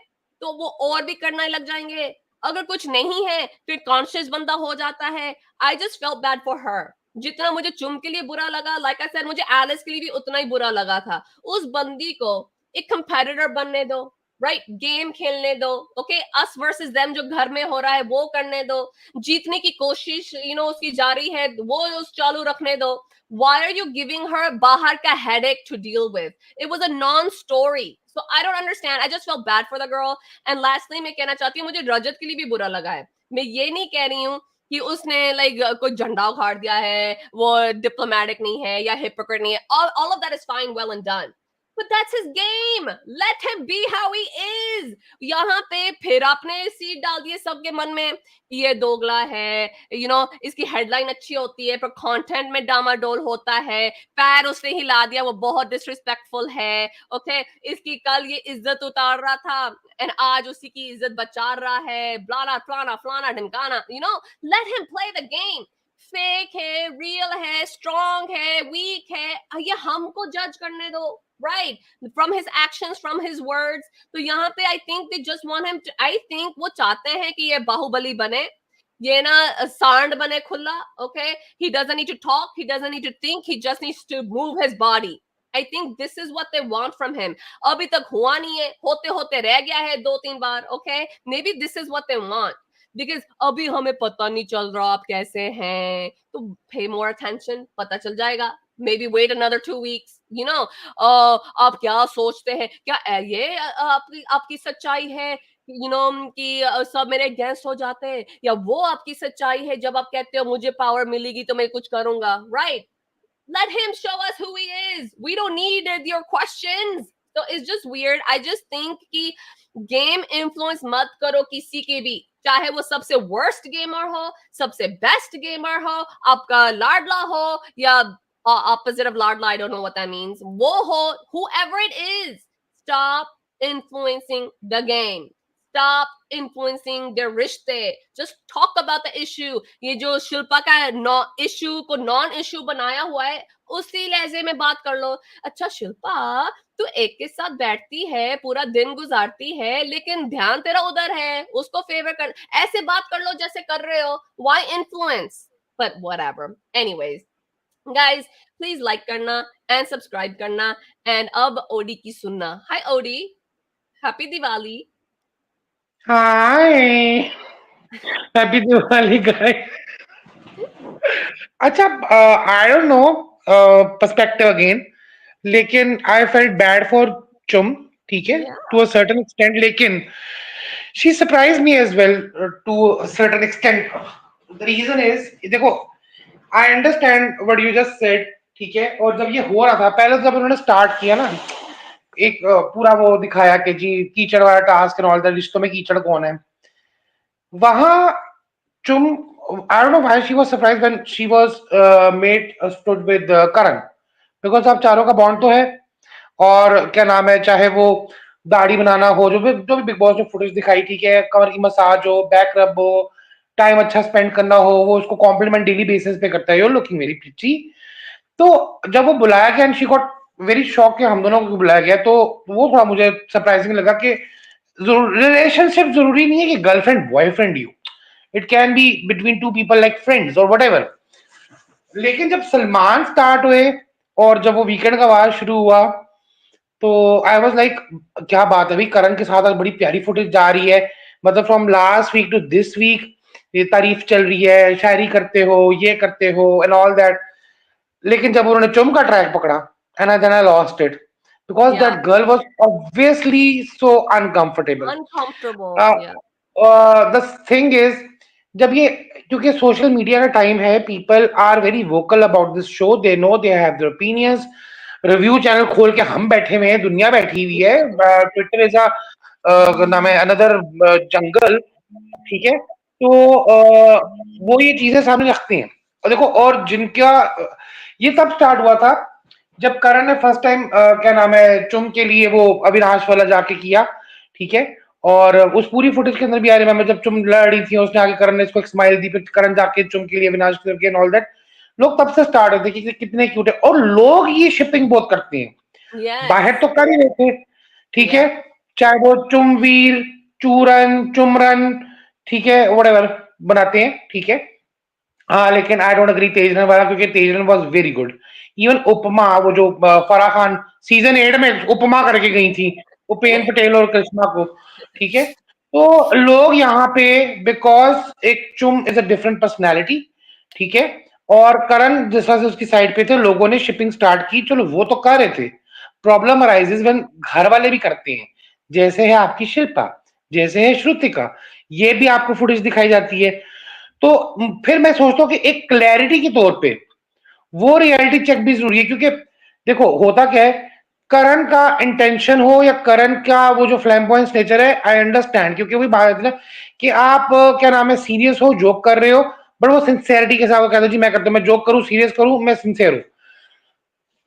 Speaker 2: तो वो और भी करने लग जाएंगे, अगर कुछ नहीं है फिर कॉन्शियस बंदा हो जाता है. I just felt bad for her. जितना मुझे चुम के लिए बुरा लगा, like I said, मुझे एलिस के लिए भी उतना ही बुरा लगा था. उस बंदी को एक कंपेटिटर बनने दो, राइट? गेम खेलने दो, ओके? अस वर्सेस देम जो घर में हो रहा है वो करने दो. जीतने की कोशिश उसकी जारी है, वो उस चालू रखने दो. Why are you giving her बाहर का headache to deal with? It was a non-story. So I don't understand. I just felt bad for the girl. And lastly, मैं कहना चाहती हूँ, मुझे रजत के लिए भी बुरा लगा है. मैं ये नहीं कह रही हूँ कि उसने लाइक कोई झंडा उखाड़ दिया है, वो डिप्लोमेटिक नहीं है या हिपोक्रेट नहीं है. All of that is fine, well and done. But that's his game. Let him be how he is. यहाँ पे फिर आपने सीट डाल दिए सबके मन में, ये दोगला है, इसकी हेडलाइन अच्छी होती है पर कंटेंट में डामाडोल होता है, पैर उसने हिला दिया, वो बहुत डिसरिस्पेक्टफुल है, ओके? इसकी कल ये इज्जत उतार रहा था एंड आज उसी की इज्जत बचा रहा है, ब्लाना फ्लाना फ्लाना ढमकाना. Let him play the game. Fake है, रियल है, स्ट्रॉन्ग है, वीक है, ये हमको जज करने दो, right? From his actions, from his words. तो यहाँ पे I think they just want him to, I think वो चाहते हैं कि ये बाहुबली बने, ये ना सांड बने खुला, okay? He doesn't need to talk, he doesn't need to think, he just needs to move his body. I think this is what they want from him. अभी तक हुआ नहीं है, होते होते रह गया है 2-3 बार, okay? Maybe this is what they want. Because अभी हमें पता नहीं चल रहा आप कैसे हैं, तो pay more attention, पता चल जाएगा. Maybe wait another 2 weeks. आप क्या सोचते हैं, क्या ये आपकी सच्चाई है, कि सब मेरे अगेंस्ट हो जाते हैं, या वो आपकी सच्चाई है जब आप कहते हो मुझे पावर मिलेगी तो मैं कुछ करूंगा, right? Let him show us who he is. We don't need your questions. So it's just weird. I just think कि game influence मत करो किसी के भी, चाहे वो सबसे worst gamer हो, सबसे best gamer हो, आपका लाडला हो या opposite of लाडला, I don't know what that means, वो हो, whoever it is, stop influencing the game. Stop influencing their रिश्ते. Just talk about the issue. ये जो शिल्पा का issue को non issue बनाया हुआ है, उसी लहजे में बात कर लो. अच्छा शिल्पा, तू एक के साथ बैठती है, पूरा दिन गुजारती है, लेकिन ध्यान तेरा उधर है, उसको फेवर कर, ऐसे बात कर लो जैसे कर रहे हो. Why influence? But whatever. Anyways, guys, please like करना and subscribe करना. And अब ओडी की सुनना. Hi ओडी, happy Diwali.
Speaker 3: Hi, happy Diwali, guys. अच्छा, I don't know perspective again, लेकिन I felt bad for Chum, ठीक है,
Speaker 2: Yeah.
Speaker 3: to a certain extent, लेकिन she surprised me as well to a certain extent. The reason is, देखो, I understand what you just said, ठीक है। और जब ये हो रहा था पहले, जब उन्होंने स्टार्ट किया ना, एक पूरा वो दिखाया कि जी कीचड़ वाला टास्क एंड ऑल दैट, रिश्तों में कीचड़ कौन है, वहां तुम, आई don't know why she was surprised when she was made stood with Karan, because आप चारों का बॉन्ड तो है। और क्या नाम है, चाहे वो दाढ़ी बनाना हो, जो भी बिग बॉस में फुटेज दिखाई, ठीक है, कमर की मसाज हो, बैक रब हो, टाइम अच्छा स्पेंड करना हो, वो उसको कॉम्प्लीमेंट डेली बेसिस पे करता है, यू लुकिंग वेरी प्रिटी। तो जब वो बुलाया गया and she got very shock कि हम दोनों को बुलाया गया, तो वो थोड़ा मुझे सरप्राइजिंग लगा कि रिलेशनशिप जरूरी नहीं है कि गर्लफ्रेंड बॉयफ्रेंड ही हो, it can be between two people like friends और वट एवर। लेकिन जब सलमान स्टार्ट हुए और जब वो वीकेंड का वार शुरू हुआ, तो आई वाज लाइक, क्या बात है भाई, करण के साथ आज बड़ी प्यारी फुटेज जा रही है, मतलब from last week to this week ये तारीफ चल रही है, शायरी करते हो, ये करते हो एंड ऑल दैट। लेकिन जब उन्होंने चुम का ट्रैक पकड़ा, and then I lost it, because
Speaker 2: yeah
Speaker 3: that girl was obviously so uncomfortable.
Speaker 2: Uncomfortable yeah
Speaker 3: the thing is, जब ये, क्योंकि सोशल मीडिया का टाइम है, people are very vocal about this show, they know, they have their opinions. Review channel खोल के हम बैठे हुए हैं, दुनिया बैठी हुई है, ट्विटर इज अ नाम है अनदर जंगल, ठीक है। तो वो ये चीजें सामने रखते हैं। और देखो, और जिनका ये तब स्टार्ट हुआ था जब करण ने फर्स्ट टाइम क्या नाम है चुम के लिए वो अविनाश वाला जाके किया, ठीक है। और उस पूरी फुटेज के अंदर भी आ रही है, जब चुम लड़ रही थी उसने आगे करण ने इसको एक स्माइल दी, फिर करण जाके चुम के लिए अविनाश करके एंड ऑल दैट। लोग तब से स्टार्ट होते कि कितने क्यूट है, और लोग ये शिपिंग बहुत करते हैं, बाहर
Speaker 2: यस
Speaker 3: तो कर ही रहे थे, ठीक
Speaker 2: या
Speaker 3: है, चाहे वो चुमवीर, चूरन, चुमरन, ठीक है, वटेवर बनाते हैं, ठीक है। हाँ, लेकिन आई डोंट अग्री तेजरन वाला, क्योंकि तेजरन वाज वेरी गुड। इवन उपमा, वो जो फराह खान सीजन 8 में उपमा करके गई थी, उपेन पटेल और करिश्मा को, ठीक है। तो लोग यहाँ पे, बिकॉज एक चुम इज अ डिफरेंट पर्सनैलिटी, ठीक है, और करण जिस तरह से उसकी साइड पे थे, लोगों ने शिपिंग स्टार्ट की, चलो वो तो कर रहे थे। प्रॉब्लम अराइजेज व्हेन घर वाले भी करते हैं, जैसे है आपकी शिल्पा, जैसे है श्रुतिका, ये भी आपको फुटेज दिखाई जाती है। तो फिर मैं सोचता हूँ कि एक क्लैरिटी के तौर पे वो रियलिटी चेक भी जरूरी है, क्योंकि देखो होता क्या है, करण का इंटेंशन हो या करण का वो जो फ्लैम्बॉयंस नेचर है, आई अंडरस्टैंड, क्योंकि वही बात है ना कि आप क्या नाम है सीरियस हो, जोक कर रहे हो, बट वो सिंसियरिटी के साथ वो कहते हो जी मैं करता हूँ, मैं जोक करूँ, सीरियस करूँ, मैं सिंसियर हूँ।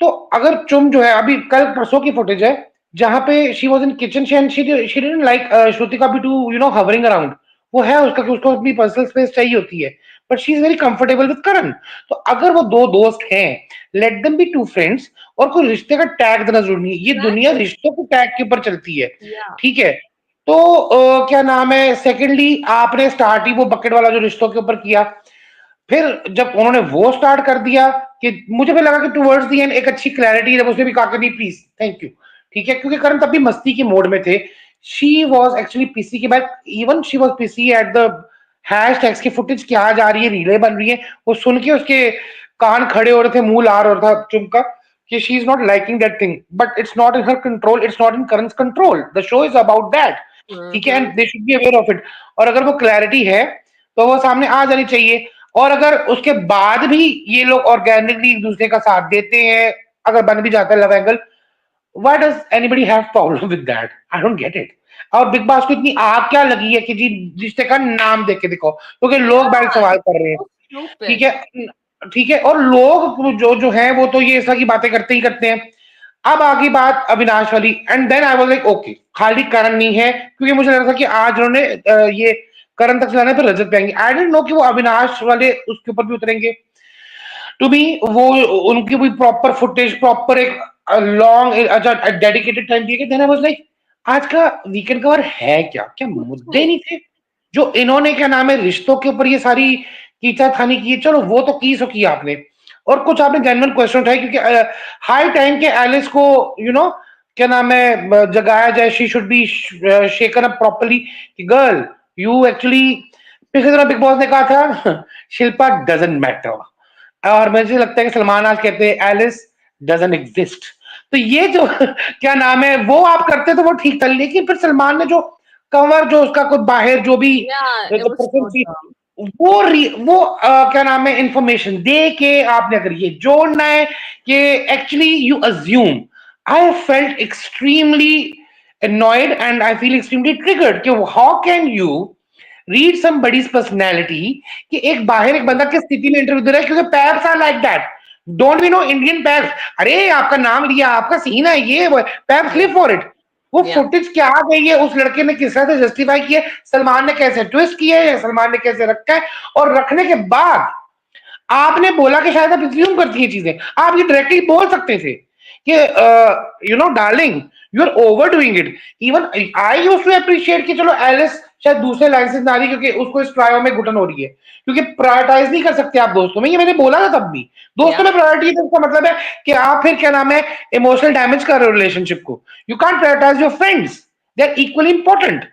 Speaker 3: तो अगर चुम जो है, अभी कल परसों की फुटेज है जहां पे she was in kitchen, she didn't like Shrutika be to hovering around, वो है उसका कि उसको अपनी पर्सनल स्पेस चाहिए होती है, but she is very comfortable with Karan. तो अगर वो दो दोस्त हैं, let them be two friends, और कोई रिश्ते का टैग देना जरूरी नहीं है, ये दुनिया रिश्तों के टैग के ऊपर चलती है,
Speaker 2: या
Speaker 3: ठीक है। तो क्या नाम है, सेकेंडली आपने स्टार्ट ही वो बकेट वाला जो रिश्तों के ऊपर किया, फिर जब उन्होंने वो स्टार्ट कर दिया, कि मुझे भी लगा कि टुवर्ड्स दी एंड एक अच्छी क्लैरिटी, जब उसने भी कहा कि नहीं प्लीज थैंक यू, ठीक है, क्योंकि करण तब भी मस्ती के मोड में थे। शी वॉज एक्चुअली पीसी के बाद, even she was PC at the hash tags की फुटेज क्या जा रही है, रीले बन रही है, वो सुन के उसके कान खड़े हो रहे थे, मुंह लार हो रहा था चुमका, कि she is not liking that thing, but it's not in her control, it's not in Karan's control, the show is about that, ठीक है, and they should be aware of it. और अगर वो क्लैरिटी है तो वो सामने आ जानी चाहिए। और अगर उसके बाद भी ये लोग ऑर्गेनिकली एक दूसरे का साथ देते हैं, अगर बन भी जाता है love angle, why does anybody have problem with that, I don't get it. और बिग बॉस को इतनी आग क्या लगी है कि जी रिश्ते का नाम देख के दिखाओ, क्योंकि लोग बैठ
Speaker 2: या
Speaker 3: सवाल कर रहे हैं,
Speaker 2: so
Speaker 3: ठीक
Speaker 2: stupid
Speaker 3: है, ठीक है। और लोग जो जो है वो तो ये इस तरह की बातें करते ही करते हैं। अब आगे बात अविनाश वाली, and then I was like okay, खाली करण नहीं है, क्योंकि मुझे लगा था कि आज उन्होंने ये करण तक चलाने पर रजत पाएंगे, आई डेंट नो कि वो अविनाश वाले उसके ऊपर भी उतरेंगे। टू बी वो उनकी भी प्रॉपर फुटेज, प्रॉपर एक लॉन्ग अच्छा डेडिकेटेड टाइम दिए, देन आई वाज लाइक आज का वीकेंड कवर है क्या, क्या
Speaker 2: कुछ
Speaker 3: मुद्दे
Speaker 2: नहीं
Speaker 3: नहीं थे जो इन्होंने क्या नाम है रिश्तों के ऊपर ये सारी कीचा थानी की है, चलो वो तो की सो किया आपने, और कुछ आपने जेन्युइन क्वेश्चन उठाए, क्योंकि हाई टाइम के एलिस को यू नो क्या नाम है जगाया जाए, she should be shaken up properly, girl you actually, पिछले दिनों बिग बॉस ने कहा था शिल्पा डजंट मैटर, और मुझे लगता है कि सलमान आज कहते हैं एलिस डजंट एग्जिस्ट। तो ये जो क्या नाम है वो आप करते तो वो ठीक था, लेकिन फिर सलमान ने जो कवर जो उसका कुछ बाहर जो भी
Speaker 2: या it
Speaker 3: जो
Speaker 2: was
Speaker 3: पर्सन
Speaker 2: so
Speaker 3: थी,
Speaker 2: dumb
Speaker 3: वो क्या नाम है, इंफॉर्मेशन दे के आपने अगर ये जोड़ना है कि actually you assume, I felt extremely annoyed and I feel extremely triggered कि how can you read somebody's personality कि एक बाहर एक बंदा किस स्थिति में इंटरव्यू दे रहा है, क्योंकि paps are like that, don't we know Indian paps, अरे आपका नाम लिया, आपका सीन है, ये पैप्स लिव फॉर इट। वो
Speaker 2: Yeah.
Speaker 3: फुटेज क्या गई है, उस लड़के ने किस तरह से जस्टिफाई किया, सलमान ने कैसे ट्विस्ट किया है, सलमान ने कैसे रखा है, और रखने के बाद आपने बोला कि शायद आप एज्यूम करती हैं चीजें, आप ये डायरेक्टली बोल सकते थे कि you know darling you are overdoing it. Even I use to appreciate कि चलो एलिस शायद दूसरे लाइन से ना रही क्योंकि उसको इस ट्रायो में घुटन हो रही है, क्योंकि प्रायोरिटाइज नहीं कर सकते आप दोस्तों में, ये मैंने बोला था तब भी, दोस्तों
Speaker 2: Yeah.
Speaker 3: में प्रायोरिटी है, तो इसका मतलब है कि आप फिर क्या नाम है इमोशनल डैमेज कर रहे हो रिलेशनशिप को। You can't prioritise your friends, they are equally important.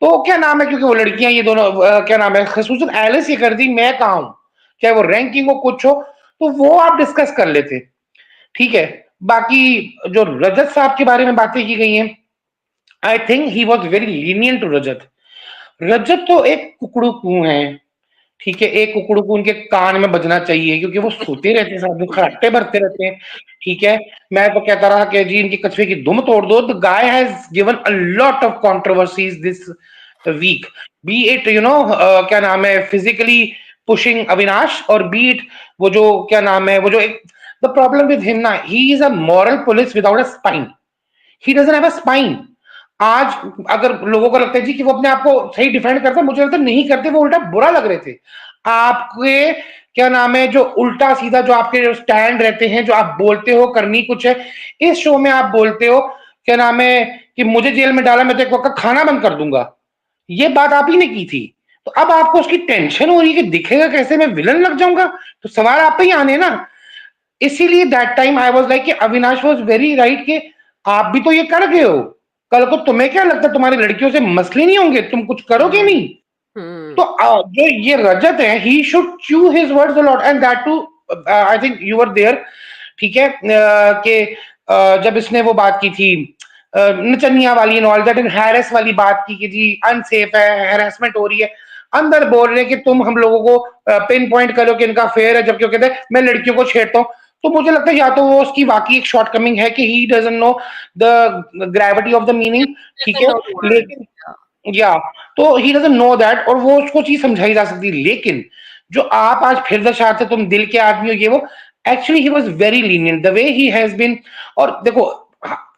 Speaker 3: तो क्या नाम है, क्योंकि वो लड़कियां ये दोनों क्या नाम है, खसूसन एलिस ये कर दी, मैं कहा हूं चाहे वो रैंकिंग हो कुछ हो, तो वो आप डिस्कस कर लेते, ठीक है। बाकी जो रजत साहब के बारे में बातें की गई हैं, I think he was very lenient to Rajat. Rajat तो एक कुकड़ू कू है, ठीक है, एक कुकड़ू को उनके कान में बजना चाहिए क्योंकि वो सोते रहते हैं, साथ में खराटे भरते रहते हैं, ठीक है। मैं तो कहता रहा कि जी इनकी कछुए की दुम तोड़ दो। The guy has given a lot of controversies this week, be it you know क्या नाम है फिजिकली पुशिंग अविनाश, और बी इट वो जो क्या नाम है वो जो एक, द प्रॉब्लम विद हिम ना, ही is a moral police without a spine, he doesn't have a spine. आज अगर लोगों को लगता है जी कि वो अपने आप को सही डिफेंड करते, मुझे लगता है नहीं करते, वो उल्टा बुरा लग रहे थे आपके क्या नाम है, जो उल्टा सीधा जो आपके जो स्टैंड रहते हैं, जो आप बोलते हो करनी कुछ है। इस शो में आप बोलते हो क्या नाम है कि मुझे जेल में डाला, मैं तो एक वक्त खाना बंद कर दूंगा, ये बात आप ही ने की थी। तो अब आपको उसकी टेंशन हो रही है कि दिखेगा कैसे, मैं विलन लग जाऊंगा, तो सवाल आप पे ही आने ना। इसीलिए that time I was like कि अविनाश वाज वेरी राइट कि आप भी तो ये कर गए हो, कल को तुम्हें क्या लगता है तुम्हारी लड़कियों से मसले नहीं होंगे, तुम कुछ करोगे
Speaker 2: Hmm.
Speaker 3: नहीं।
Speaker 2: Hmm.
Speaker 3: तो जो ये रजत है, he should chew his words a lot and that too, I think you were there, ठीक है, कि जब इसने वो बात की थी नचनिया वाली and all that and harass वाली बात की कि जी अनसेफ है, हैरेसमेंट हो रही है, अंदर बोल रहे हैं कि तुम हम लोगों को पिन पॉइंट करो कि इनका फेयर है, जबकि वो कहते हैं मैं लड़कियों को छेड़ता हूँ। तो मुझे लगता है या तो वो उसकी वाकई एक शॉर्टकमिंग है कि he doesn't know the gravity of the meaning, ठीक
Speaker 2: Doesn't
Speaker 3: है,
Speaker 2: know the word.
Speaker 3: लेकिन
Speaker 2: Yeah.
Speaker 3: या तो ही डजंट नो दैट, और वो उसको चीज समझाई जा सकती है। लेकिन जो आप आज फिर दर्शाते तुम दिल के आदमी हो ये वो, actually he was very lenient the way he has been. और देखो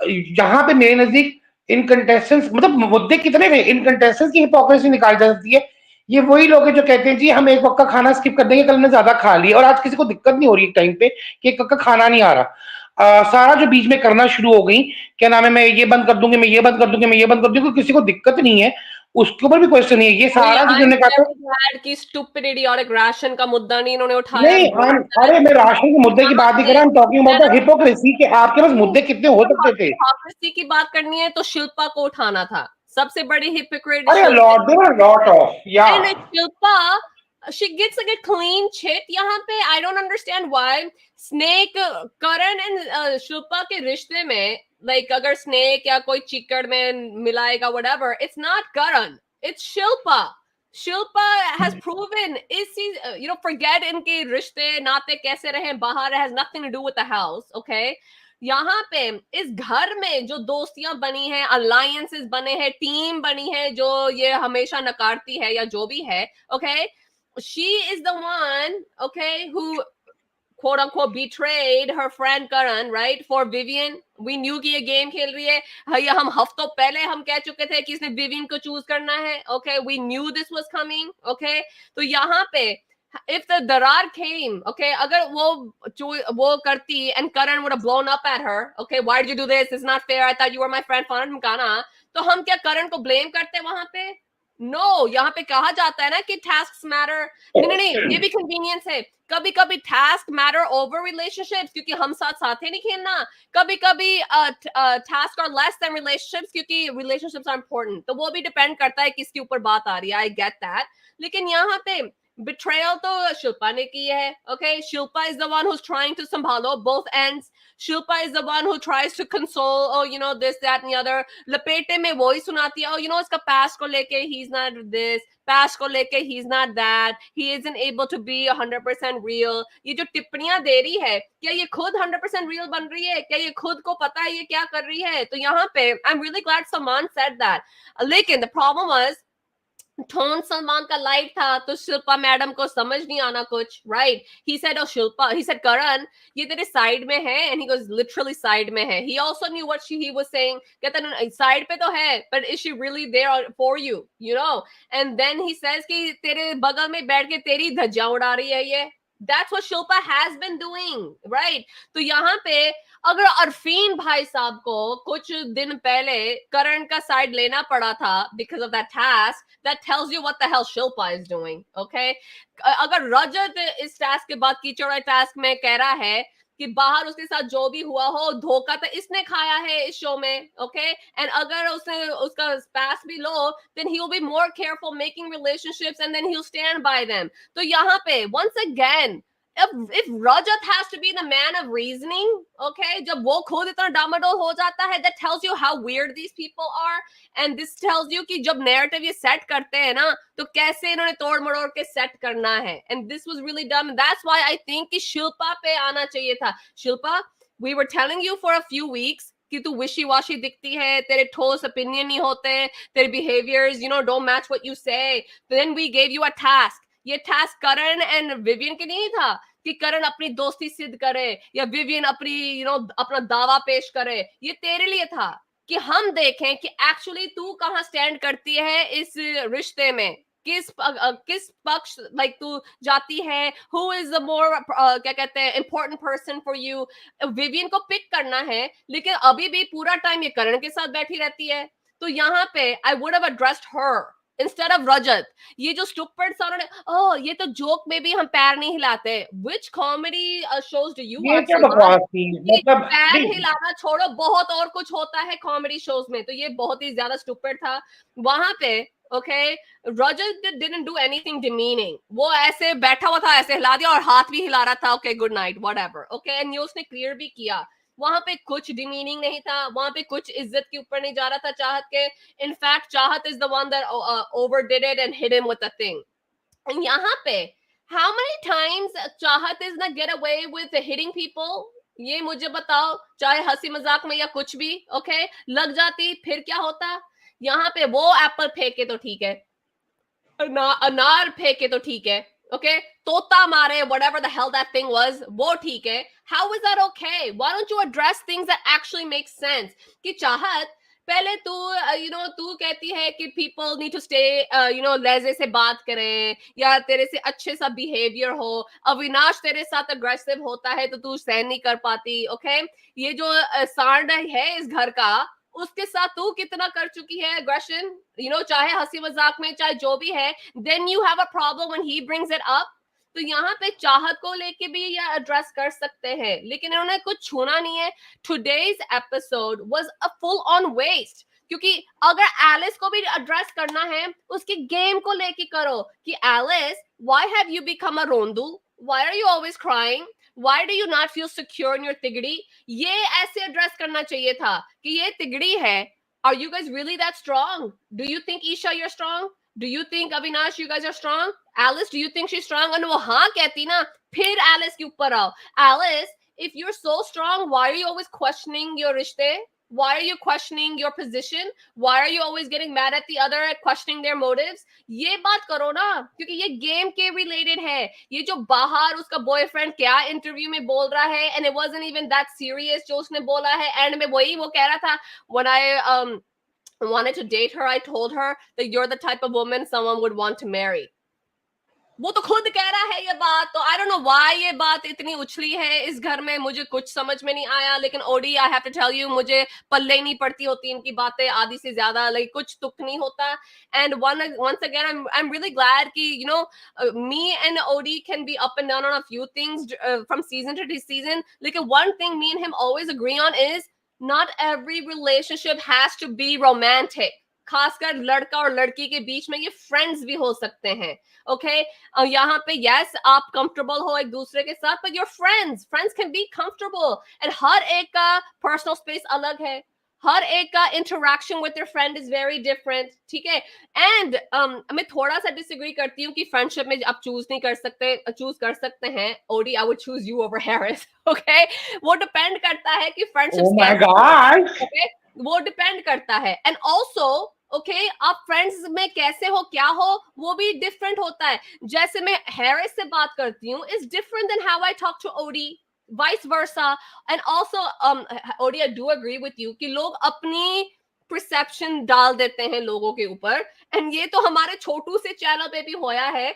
Speaker 3: यहाँ पे मेरे नजदीक इन कंटेस्टेंट्स मतलब मुद्दे कितने थे, इन कंटेस्टेंट्स की हिपोक्रेसी निकाली जा सकती है। ये वही लोग हैं जो कहते हैं जी हम एक वक्त का खाना स्किप कर देंगे, कल ने ज्यादा खा लिया, और आज किसी को दिक्कत नहीं हो रही एक टाइम पे कि एक वक्त का खाना नहीं आ रहा। सारा जो बीच में करना शुरू हो गई, क्या नाम है, मैं ये बंद कर दूंगी, मैं ये बंद कर दूंगी, मैं ये बंद कर दूंगी, किसी को दिक्कत नहीं है, उसके ऊपर भी क्वेश्चन नहीं है, ये
Speaker 2: वही
Speaker 3: सारा जो
Speaker 2: I'm
Speaker 3: जिन्होंने कहा था।
Speaker 2: very glad कि stupidity और एक राशन का मुद्दा नहीं इन्होंने उठाया
Speaker 3: नहीं
Speaker 2: and बहुत
Speaker 3: अरे मैं राशन के मुद्दे की
Speaker 2: यहाँ
Speaker 3: बात नहीं कर
Speaker 2: पे
Speaker 3: रहा, टॉकिंग अबाउट द हिपोक्रेसी कि आपके पास मुद्दे कितने हो सकते थे।
Speaker 2: हिपोक्रेसी की बात करनी है तो शिल्पा को उठाना था, सबसे बड़ी हिपोक्रेट
Speaker 3: अरे
Speaker 2: Shilpa.
Speaker 3: Lot there lot of या
Speaker 2: And Shilpa, she gets like a clean chit यहाँ पे। I don't understand why Snake, Karan and Shilpa के रिश्ते में like अगर Snake या कोई चिकड़ में मिलाएगा whatever, it's not Karan, it's Shilpa. Shilpa has proven you know, forget इनके रिश्ते नाते कैसे रहे बाहर, has nothing to do with the house, okay? यहाँ पे इस घर में जो दोस्तियां बनी हैं, अलायंसेस बने हैं, टीम बनी है जो ये हमेशा नकारती है या जो भी है, okay, she is the one, okay, who quote unquote betrayed her friend Karan, right, for Vivian. We knew कि ये गेम खेल रही है, भैया हम हफ्तों पहले हम कह चुके थे कि इसने Vivian को चूज करना है, okay, we knew this was coming, okay। तो यहाँ पे if the darar came, okay, अगर वो करती and Karan would have blown up at her, okay, why did you do this, it's not fair, I thought you were my friend, फलाना ढिमकाना, तो हम क्या Karan को blame करते वहां पे? नो, यहाँ पे कहा जाता है ना कि टास्क मैटर, नहीं नहीं नहीं, ये भी कन्वीनियंस है, कभी कभी टास्क मैटर ओवर रिलेशनशिप्स क्योंकि हम साथ साथ ही नहीं खेलना, कभी कभी task are less than relationships क्योंकि रिलेशनशिप्स आर इंपॉर्टेंट, तो वो भी डिपेंड करता है किसके ऊपर बात आ रही है, आई गेट दैट। लेकिन यहाँ पे betrayal तो शिल्पा ने की है, okay, Shilpa is the one who's trying to संभालो both ends, Shilpa is the one who tries to console, oh, you know, this, that, and the other. लपेटे में वही सुनाती है, oh, you know, इसका past को लेके he's not this, past को लेके he's not that, he isn't able to be 100% real. ये जो टिप्पणियां दे रही है, क्या ये खुद 100% real बन रही है? क्या ये खुद को पता है ये क्या कर रही है? तो यहाँ पे I'm really glad Salman said that. लेकिन the problem was tone Salman का लाइट था, तो शिल्पा मैडम को समझ नहीं आना कुछ, right? He said, oh Shilpa, he said Karan, ये तेरे साइड में है, and he was literally side में है. He also knew what he was saying, कहता साइड पे तो है, but is she really there for you, you know? And then he says कि तेरे बगल में बैठ के तेरी धज्जियां उड़ा रही है ये. That's what Shilpa has been doing, right? तो यहाँ पे अगर अरफीन भाई साहब को कुछ दिन पहले करण का साइड लेना पड़ा था because of that task, that tells you what the hell Shilpa is doing, okay? अगर रजत इस टास्क के बाद कीचड़ टास्क में कह रहा है कि बाहर उसके साथ जो भी हुआ हो, धोखा तो इसने खाया है इस शो में, ओके? एंड अगर उसने उसका पास भी लो, then he will be more careful making relationships and then he'll stand by them. तो यहाँ पे once again, if Rajat has to be the man of reasoning, okay, जब वो खुद इतना डामाडोल हो जाता है, that tells you how weird these people are, and this tells you कि जब narrative ये set करते हैं ना, तो कैसे इन्होंने तोड़ मरोड़ के set करना है. And this was really dumb. And that's why I think कि शिल्पा पे आना चाहिए था. Shilpa, we were telling you for a few weeks कि तू wishy washy दिखती है, तेरे ठोस opinion नहीं होते, तेरे behaviors, you know, don't match what you say. Then we gave you a task. ये टास्क करण एंड विवियन के नहीं था कि करण अपनी दोस्ती सिद्ध करे या विवियन अपनी यू नो अपना दावा पेश करे. ये तेरे लिए था कि हम देखें कि एक्चुअली तू कहाँ स्टैंड करती है इस रिश्ते में, किस पक्ष लाइक तू जाती है, हु इज द मोर क्या कहते हैं important person for you. Vivian को पिक करना है, लेकिन अभी भी पूरा टाइम ये करण के साथ बैठी रहती है. तो यहाँ पे I would have addressed her instead of Rajat. ये जो stupid सा उन्होंने, oh, ये तो जोक में भी हम पैर नहीं हिलाते. Which comedy shows do you
Speaker 3: ये
Speaker 2: watch?
Speaker 3: क्या बकवास थी, मतलब
Speaker 2: पैर हिलाना छोड़ो, बहुत और कुछ होता है कॉमेडी शोज में. तो ये बहुत ही ज्यादा stupid था वहां पे. Okay, Rajat didn't do anything demeaning. वो ऐसे बैठा हुआ था, ऐसे हिला दिया और हाथ भी हिला रहा था. Okay, good night, whatever. Okay, and ये उसने क्लियर भी किया. वहां पे कुछ डिमीनिंग नहीं था, वहां पे कुछ इज्जत के ऊपर नहीं जा रहा था चाहत के. In fact Chahat is the one that overdid it and hit him with the thing. And यहाँ पे how many times Chahat is ना get away with hitting people, ये मुझे बताओ, चाहे हंसी मजाक में या कुछ भी. ओके, लग जाती फिर क्या होता. यहाँ पे वो एप्पल फेंके तो ठीक है, अनार फेंके तो ठीक है, okay, तोता मारे, whatever the hell that thing was, वो ठीक है. How is that okay? Why don't you address things that actually make sense? कि चाहत पहले तू you know तू कहती है कि people need to stay you know लहजे से बात करें या तेरे से अच्छे सा behavior हो. अविनाश तेरे साथ aggressive होता है तो तू सहन नहीं कर पाती. okay, ये जो सांड है इस घर का, उसके साथ तू कितना कर चुकी है aggression, you know, चाहे हंसी मजाक में चाहे जो भी है. then you have a problem when he brings it up. तो यहाँ पे चाहत को लेके भी ये एड्रेस कर सकते हैं, लेकिन इन्होंने कुछ छूना नहीं है. today's episode was a full on waste, क्योंकि अगर एलिस को भी एड्रेस करना है उसकी गेम को लेके करो कि Alice, why have you become a rondu? Why are you always crying? Why do you not feel secure in your tigri? ये ऐसे एड्रेस करना चाहिए था कि ये तिगड़ी है. Are you guys really that strong? Do you think Isha you're strong? Do you think Avinash you guys are strong? Alice, do you think she's strong? और वो हाँ कहती ना, फिर Alice के ऊपर आओ. Alice, if you're so strong, why are you always questioning your रिश्ते? Why are you questioning your position? Why are you always getting mad at the other, questioning their motives? ये बात करो ना, क्योंकि ये गेम के रिलेटेड है. ये जो बाहर उसका बॉयफ्रेंड क्या इंटरव्यू में बोल रहा है, and it wasn't even that serious जो उसने बोला है, एंड में वही वो कह रहा था, when I wanted to date her, I told her that you're the type of woman someone would want to marry. वो तो खुद कह रहा है ये बात. तो आई डोंट नो व्हाई ये बात इतनी उछली है इस घर में, मुझे कुछ समझ में नहीं आया. लेकिन ओडी, I have to tell you, मुझे पल्ले नहीं पड़ती होती इनकी बातें आधी से ज्यादा, लाइक कुछ तुक नहीं होता. And once again I'm really glad कि you know me and Odie can be up and down on a few things from season to season. लेकिन one thing me and him always agree on is not every relationship has to be romantic. खासकर लड़का और लड़की के बीच में ये friends भी हो सकते हैं, ओके। यहाँ पे यस आप कंफर्टेबल हो एक दूसरे के साथ, but your friends can be comfortable, and हर एक का पर्सनल स्पेस अलग है, हर एक का interaction with your friend is very different, ठीक है। एंड मैं थोड़ा सा डिसएग्री करती हूँ कि फ्रेंडशिप में आप चूज कर सकते हैं। ओडी, I would choose you over Harris, okay. वो डिपेंड करता है कि
Speaker 3: Oh
Speaker 2: फ्रेंडशिप
Speaker 3: my
Speaker 2: कैसी
Speaker 3: God.
Speaker 2: है, ओके, वो डिपेंड करता है। एंड ऑल्सो ओके, आप फ्रेंड्स में कैसे हो, क्या हो, वो भी डिफरेंट होता है। जैसे मैं हैरिस से बात करती हूँ is different than how I talk to ओडी, vice versa. And also Odi, I do agree with you कि लोग अपनी परसेप्शन डाल देते हैं लोगों के ऊपर, एंड ये तो हमारे छोटू से चैनल पे भी होया है।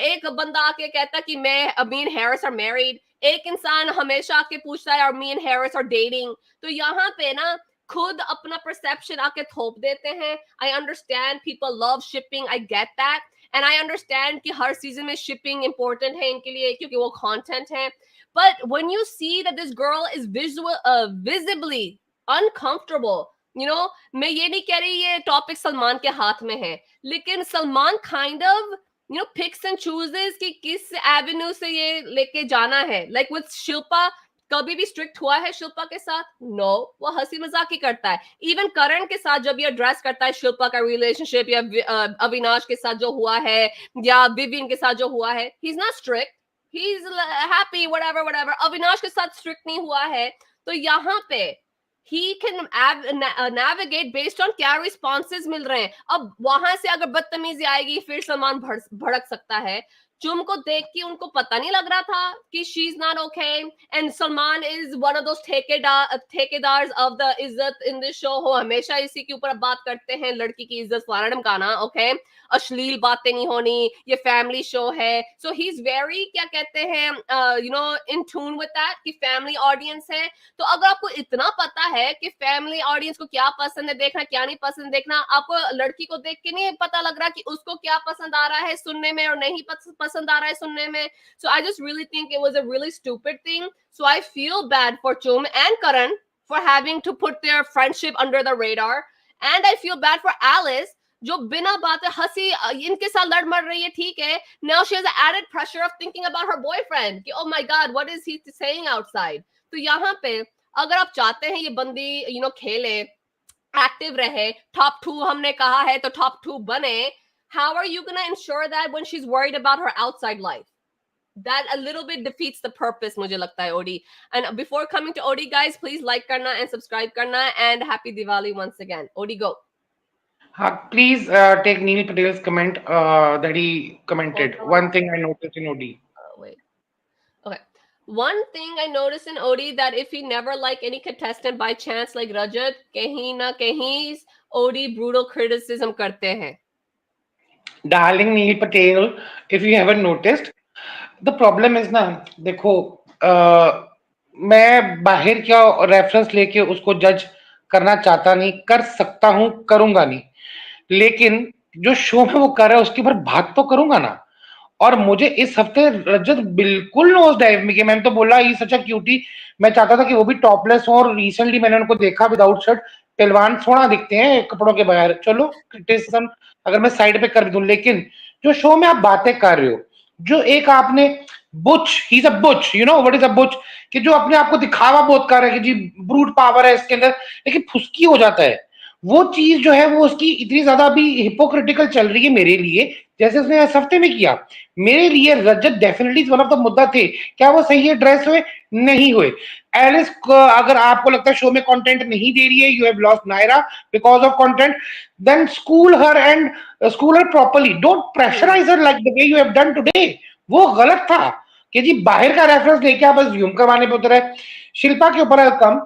Speaker 2: एक बंदा आके कहता कि मैं अमीन हैरिस आर मैरिड, एक इंसान हमेशा आके पूछता है अमीन हैरिस आर डेटिंग। तो यहाँ पे ना खुद अपना परसेप्शन आके थोप देते हैं। I understand people love shipping, I get that, and I understand कि हर सीजन में शिपिंग इंपॉर्टेंट है इनके लिए क्योंकि वो कंटेंट है। But when you see that this girl is visibly uncomfortable, you know, मैं ये नहीं कह रही ये टॉपिक सलमान के हाथ में है, लेकिन Salman kind of picks and chooses कि किस एवेन्यू से ये लेके जाना है। Like with शिल्पा, कभी भी स्ट्रिक्ट हुआ है शिल्पा के साथ? नो, वो हंसी मजाक ही करता है। इवन करण के साथ जब ये एड्रेस करता है शिल्पा का रिलेशनशिप या अविनाश के साथ जो हुआ है या विविन के साथ जो हुआ है, ही is not strict, he's happy, whatever. Avinash के साथ स्ट्रिक्ट नहीं हुआ है। तो यहाँ पे he can navigate based on क्या responses मिल रहे हैं। अब वहां से अगर बदतमीजी आएगी फिर सलमान भड़क सकता है। चुम को देख के उनको पता नहीं लग रहा था कि she is not okay, and Salman is one of those ठेकेदार्स ऑफ द इज्जत इन दिस शो। हो हमेशा इसी के ऊपर बात करते हैं, लड़की की इज्जत फलाना ढमकाना, ओके, अश्लील बातें नहीं होनी, ये फैमिली शो है। सो ही इज वेरी क्या कहते हैं इन ट्यून विद दैट कि फैमिली ऑडियंस है। तो अगर आपको इतना पता है कि फैमिली ऑडियंस को क्या पसंद है देखना, क्या नहीं पसंद देखना, आपको लड़की को देख के नहीं पता लग रहा कि उसको क्या पसंद आ रहा है सुनने में और नहीं पसंद आ रहा है सुनने में। So I just really think it was a really stupid thing. So I feel bad for Chum and Karan for having to put their friendship under the radar, and I feel bad for Alice जो बिना बात हंसी इनके साथ लड़ मर रही है, ठीक है। Now she has an added pressure of thinking about her boyfriend कि oh my god what is he saying outside। तो यहाँ पे अगर आप चाहते हैं ये बंदी खेले, एक्टिव रहे, टॉप 2 हमने कहा है तो टॉप 2 बने, how are you going to ensure that when she's worried about her outside life? That a little bit defeats the purpose, मुझे लगता है Odi. And before coming to Odi, guys, please like करना and subscribe करना, and happy Diwali once again. Odi, go.
Speaker 3: Please take Neil Patel's comment that he commented. One thing I noticed in OD.
Speaker 2: Wait. Okay. One thing I noticed in Odi that if he never like any contestant by chance like Rajat, कहीं ना कहीं Odi brutal criticism करते हैं।
Speaker 3: Darling Neil Patel, if you haven't noticed, the problem is ना, देखो मैं बाहर क्या रेफरेंस लेके उसको जज करना चाहता नहीं, कर सकता हूं, करूंगा नहीं, लेकिन जो शो में वो कर रहा है उसके ऊपर बात तो करूंगा ना। और मुझे इस हफ्ते रजत बिल्कुल नोज डाइव में किया। मैंने तो बोला ही सच क्यूटी, मैं चाहता था कि वो भी टॉपलेस हो, और रिसेंटली मैंने उनको देखा विदाउट शर्ट। पहलवान सोना दिखते हैं कपड़ों के बगैर, चलो क्रिटिसिज्म अगर मैं साइड पे कर दूं, लेकिन जो शो में आप बातें कर रहे हो, जो एक आपने butch, he is a butch, you know what is a butch, कि जो अपने आप को दिखावा बहुत कर रहा है कि जी ब्रूट पावर है इसके अंदर, लेकिन फुसकी हो जाता है। वो चीज जो है वो उसकी इतनी ज्यादा अभी हिपोक्रिटिकल चल रही है मेरे लिए, जैसे उसने इस हफ्ते में किया। मेरे लिए रजत डेफिनेटली वन ऑफ द मुद्दा थे। क्या वो सही है ड्रेस हुए? नहीं हुए। एलिस अगर आपको लगता है शो में कंटेंट नहीं दे रही है, you have lost Nyra because of content, then school her and school her properly, don't pressurise her like the way you have done today. वो गलत था कि जी बाहर का रेफरेंस लेके आप बस व्यूम करवाने पे उतरे। शिल्पा के ऊपर कम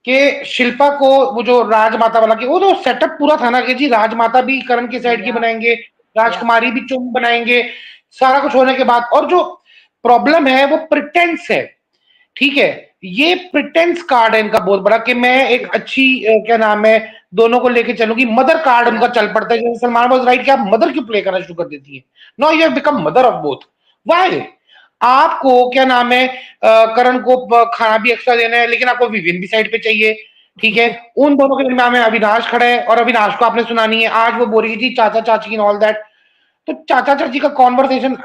Speaker 3: कि शिल्पा को वो जो राजमाता वाला कि वो जो सेटअप पूरा था ना कि जी राजमाता भी करण की साइड की बनाएंगे, राजकुमारी भी चुम बनाएंगे, सारा कुछ होने के बाद। और जो प्रॉब्लम है वो प्रिटेंस है, ठीक है, ये प्रिटेंस कार्ड है इनका बहुत बड़ा कि मैं एक अच्छी क्या नाम है दोनों को लेके चलूंगी। मदर कार्ड उनका चल पड़ता है, जैसे सलमान वाज राइट कि आप मदर क्यों प्ले करना शुरू कर देती है। No, you have become mother of both. Why? आपको क्या नाम है करण को खाना भी एक्स्ट्रा देना है, लेकिन आपको विविन भी साइड पे चाहिए, ठीक है, उन दोनों के दरमियान में अविनाश खड़ा है और अविनाश को आपने सुनानी है। आज वो बोल रही थी चाचा चाची एंड ऑल दैट। तो चाचा चाची का कॉन्वर्सेशन,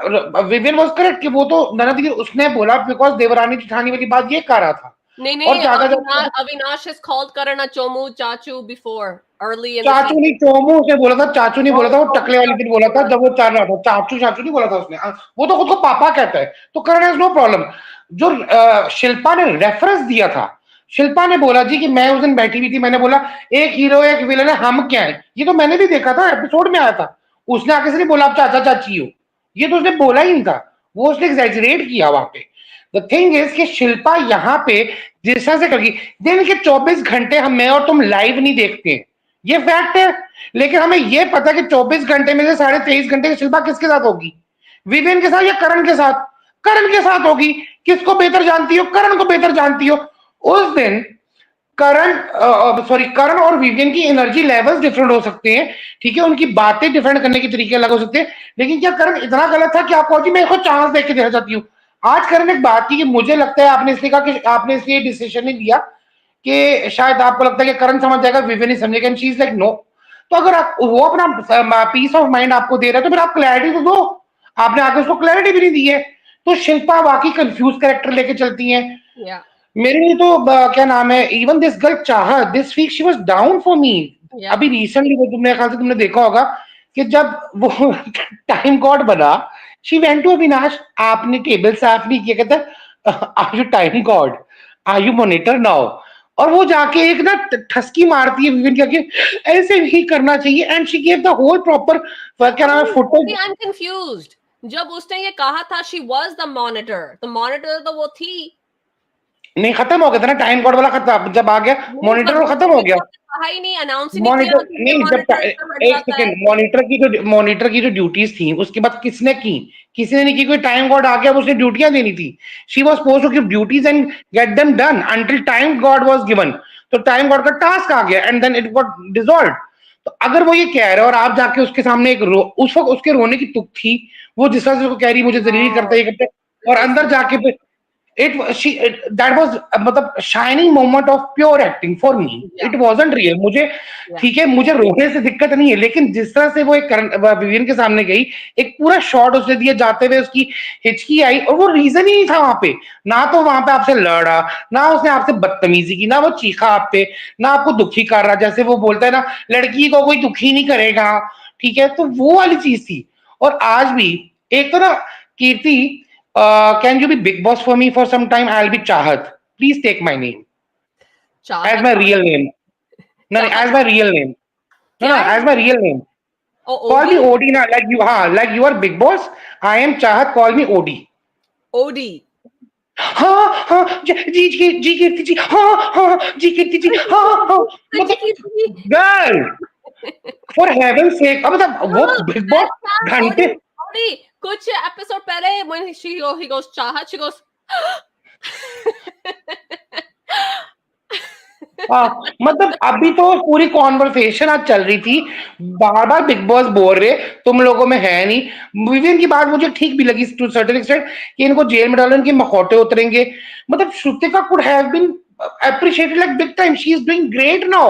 Speaker 3: विवियन वाज करेक्ट कि वो तो ननद की उसने बोला बिकॉज देवरानी जेठानी वाली बात ये कर रहा था।
Speaker 2: नहीं
Speaker 3: और
Speaker 2: नहीं,
Speaker 3: चाचा
Speaker 2: अविनाश
Speaker 3: चाची,
Speaker 2: Avinash has called Karan a chomu chachu before early in the
Speaker 3: चाचू
Speaker 2: season.
Speaker 3: नहीं चोमू उसने बोला था, चाचू नहीं बोला था, वो
Speaker 2: चोमू
Speaker 3: टकले वाली दिन
Speaker 2: चाचू
Speaker 3: बोला था
Speaker 2: बोला
Speaker 3: जब वो चल रहा था। चाचू चाचू नहीं बोला था उसने, वो तो खुद को पापा कहता है। तो करण हैज नो प्रॉब्लम। जो शिल्पा ने रेफरेंस दिया था, शिल्पा ने बोला जी कि मैं उस दिन बैठी हुई थी, मैंने बोला एक हीरो एक विलन है, हम क्या है, ये तो मैंने भी देखा था, एपिसोड में आया था। उसने आके से नहीं बोला आप चाचा चाची हो, ये तो उसने बोला ही नहीं था, वो उसने एग्जैजरेट किया वहां पे। द थिंग इज कि शिल्पा यहाँ पे जिस तरह से करगी, दिन के 24 घंटे हम मैं और तुम लाइव नहीं देखते हैं, ये फैक्ट है। लेकिन हमें ये पता है कि 24 घंटे में से 23.5 घंटे की शिल्पा किसके साथ होगी, विवेन के साथ या करण के साथ? करण के साथ होगी। किसको बेहतर जानती हो? करण को बेहतर जानती हो। उस दिन करण और विवियन की एनर्जी लेवल्स डिफरेंट हो सकते हैं, ठीक है, उनकी बातें डिफेंड करने के तरीके अलग हो सकते हैं, लेकिन क्या करण इतना गलत था कि आपको जी मैं इसको चांस देख के देना चाहती हूँ? आज करण ने एक बात की कि मुझे लगता है आपने इसलिए कहा कि आपने इसलिए डिसीजन नहीं लिया कि शायद आपको लगता है कि करण समझ जाएगा, विवेन नहीं समझेगा, and she is like no. तो अगर आप वो अपना पीस ऑफ माइंड आपको दे रहा है तो फिर आप क्लैरिटी तो दो। आपने आगे उसको क्लैरिटी भी नहीं दी है। तो शिल्पा वाकई कंफ्यूज कैरेक्टर लेके चलती है।
Speaker 2: Yeah,
Speaker 3: मेरे लिए तो क्या नाम है, even this girl Chahat this week she was down for me.
Speaker 2: yeah.
Speaker 3: अभी रिसेंटली वो तुमने ख्याल से तुमने देखा होगा कि जब वो टाइम गॉड बना, शी वेंट टू अविनाश, आपने टेबल साफ नहीं किया, कहता are you time god, are you monitor now? और वो जाके एक ना ठसकी मारती है विविन के, ऐसे ही करना चाहिए, and she give the whole proper क्या नाम है फुटेज।
Speaker 2: I'm confused. जब उसने ये कहा था she was the monitor, तो monitor तो वो थी।
Speaker 3: नहीं, खत्म हो गया था ना टाइम गॉड वाला, खत्म जब आ गया
Speaker 2: नहीं,
Speaker 3: मॉनिटर
Speaker 2: पर
Speaker 3: वो खत्म हो
Speaker 2: उसने
Speaker 3: गया।
Speaker 2: कहा ही नहीं, अनाउंस ही नहीं किया
Speaker 3: मॉनिटर
Speaker 2: कि ये
Speaker 3: नहीं, जब
Speaker 2: मॉनिटर इसका हट
Speaker 3: एक
Speaker 2: जाता है।
Speaker 3: सेकंड, मॉनिटर की जो ड्यूटीज थी उसके बाद किसने की? किसी ने नहीं की। कोई टाइम गॉड आ गया, उसने ड्यूटियां देनी थी। She was supposed to give duties and get them done until time god was given. तो टाइम गॉड का टास्क आ गया and then it got dissolved. तो अगर वो ये कह रहे हो और आप जाके उसके सामने उस वक्त उसके रोने की तुक थी, वो जिस तरह से उसको कह रही मुझे जलील करता है, ये करता है, और
Speaker 2: This is
Speaker 3: अंदर जाके that was मतलब shining moment of pure acting for me.
Speaker 2: yeah,
Speaker 3: It wasn't real. मुझे
Speaker 2: yeah.
Speaker 3: ठीक है, मुझे रोने से दिक्कत नहीं है, लेकिन जिस तरह से वो एक विवियन के सामने गई, एक पूरा शॉट उसने दिया जाते हुए, उसकी हिचकी आई और वो रीजन ही नहीं था वहां पे। ना तो वहां पे आपसे लड़ा, ना उसने आपसे बदतमीजी की, ना वो चीखा आप पे, ना आपको दुखी कर रहा, जैसे वो बोलता है ना लड़की को कोई दुखी नहीं करेगा, ठीक है, तो वो वाली चीज थी। और आज भी एक तो ना कीर्ति, can you be Big Boss for me for some time? I'll be Chahat. Please take my name as
Speaker 2: चाहत
Speaker 3: my real name. No, no,
Speaker 2: चाहत
Speaker 3: as my real name. No,
Speaker 2: क्या
Speaker 3: no,
Speaker 2: है?
Speaker 3: as my real name.
Speaker 2: ओ
Speaker 3: Call me
Speaker 2: Odie,
Speaker 3: Odie ना, like you, हाँ, like you are Big Boss. I am Chahat. Call me Odie.
Speaker 2: Odie.
Speaker 3: हाँ हाँ जी कीर्ति जी, हाँ हाँ जी कीर्ति जी, हाँ हाँ,
Speaker 2: जी
Speaker 3: मतलब
Speaker 2: की
Speaker 3: गर्ल, फॉर हेवन सेक, अब मतलब वो
Speaker 2: हाँ,
Speaker 3: बिग बॉस
Speaker 2: ओडी
Speaker 3: घंटे।
Speaker 2: ओडी। कुछ एपिसोड पहले when he goes चाहत, she goes
Speaker 3: हाँ, मतलब अभी तो पूरी कॉन्वर्सेशन आज चल रही थी, बार बार बिग बॉस बोल रहे तुम लोगों में है नहीं। विवियन की बात मुझे ठीक भी लगी टू सर्टेन एक्सटेंट कि इनको जेल में डालो, इनके मखौटे उतरेंगे। मतलब Shrutika could have been appreciated like big time. She is doing great now.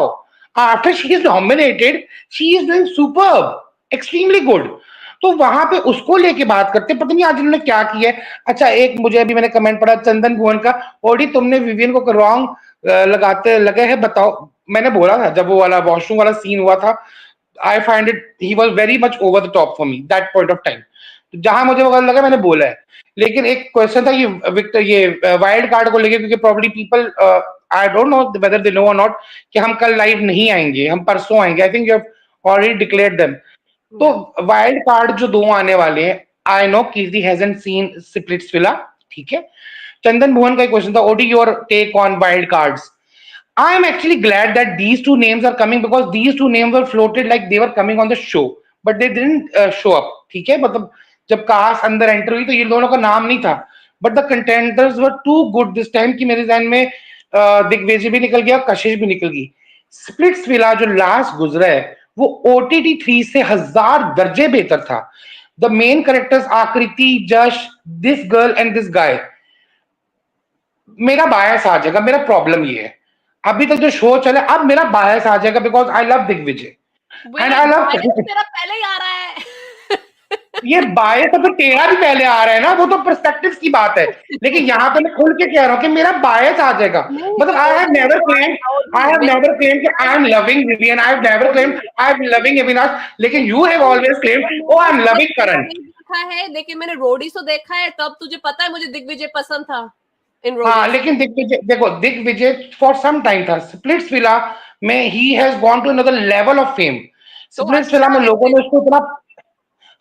Speaker 3: After she is nominated, she is doing superb, extremely good. तो वहां पे उसको लेके बात करते, पता नहीं आज इन्होंने क्या किया है। अच्छा, एक मुझे अभी मैंने कमेंट पढ़ा चंदन भुवन का, ओडी तुमने विवियन को रॉन्ग लगाते लगे हैं, बताओ। मैंने बोला था जब वो वाला वॉशरूम वाला सीन हुआ था, I find it he was very much over the top for me that point of time. जहां मुझे वो गलत लगा मैंने बोला है। लेकिन एक क्वेश्चन था ये विक्टर, ये वाइल्ड कार्ड को लेके, क्योंकि probably people I don't know whether they know or not कि हम कल लाइव नहीं आएंगे, हम परसों आएंगे। I think you have already declared them. तो वाइल्ड कार्ड जो 2 आने वाले हैं, I know Kirti hasn't seen Splitsvilla, ठीक है। चंदन भुवन का क्वेश्चन था, Odie your take on wild cards. I am actually glad that these 2 names are coming because these 2 names were floated like they were coming on the show, but they didn't show up. ठीक है, मतलब जब cast अंदर enter हुई तो ये दोनों का नाम नहीं था, but the contenders were too good this time कि मेरे ध्यान में दिग्विजय भी निकल गया, कशिश भी निकल गई। स्प्लिट्स विला जो लास्ट गुजरा है वो OTT 3 से 1000 दर्जे बेहतर था। द मेन कैरेक्टर्स आकृति, जश, this girl and this guy, मेरा बायस आ जाएगा, मेरा प्रॉब्लम ये है। अभी तक जो शो चले, अब मेरा बायस आ जाएगा because I love Digvijay and
Speaker 2: wait,
Speaker 3: I love
Speaker 2: bias तो मेरा पहले ही आ रहा है।
Speaker 3: ये बायस तो तेरा भी पहले आ रहा है ना, वो तो पर्सपेक्टिव की बात है। लेकिन यहाँ पे मैं खुल के कह रहा हूँ कि मेरा बायस आ जाएगा।
Speaker 2: नहीं
Speaker 3: मतलब I have
Speaker 2: Odie,
Speaker 3: never claim, I have
Speaker 2: मेरा
Speaker 3: नेवर क्लेम कि I am loving Vivian, I have never claim
Speaker 2: Odie,
Speaker 3: I am loving Avinash, लेकिन यू हैव ऑलवेज क्लेम
Speaker 2: और
Speaker 3: ओ आई
Speaker 2: मैंने
Speaker 3: एम
Speaker 2: कोई
Speaker 3: लविंग
Speaker 2: शो
Speaker 3: करण।
Speaker 2: नहीं देखा है, लेकिन मैंने रोडीज तो देखा है। तब तुझे पता है मुझे दिग्विजय पसंद था इन
Speaker 3: हाँ
Speaker 2: रोडीज।
Speaker 3: लेकिन दिग्विजय देखो, दिग्विजय फॉर सम टाइम था स्प्लिट्स विला में, he has gone to another level of fame.
Speaker 2: तो
Speaker 3: स्प्लिट्स विला
Speaker 2: अच्छा
Speaker 3: में
Speaker 2: है
Speaker 3: लोगों
Speaker 2: फिर।
Speaker 3: ने उसको इतना,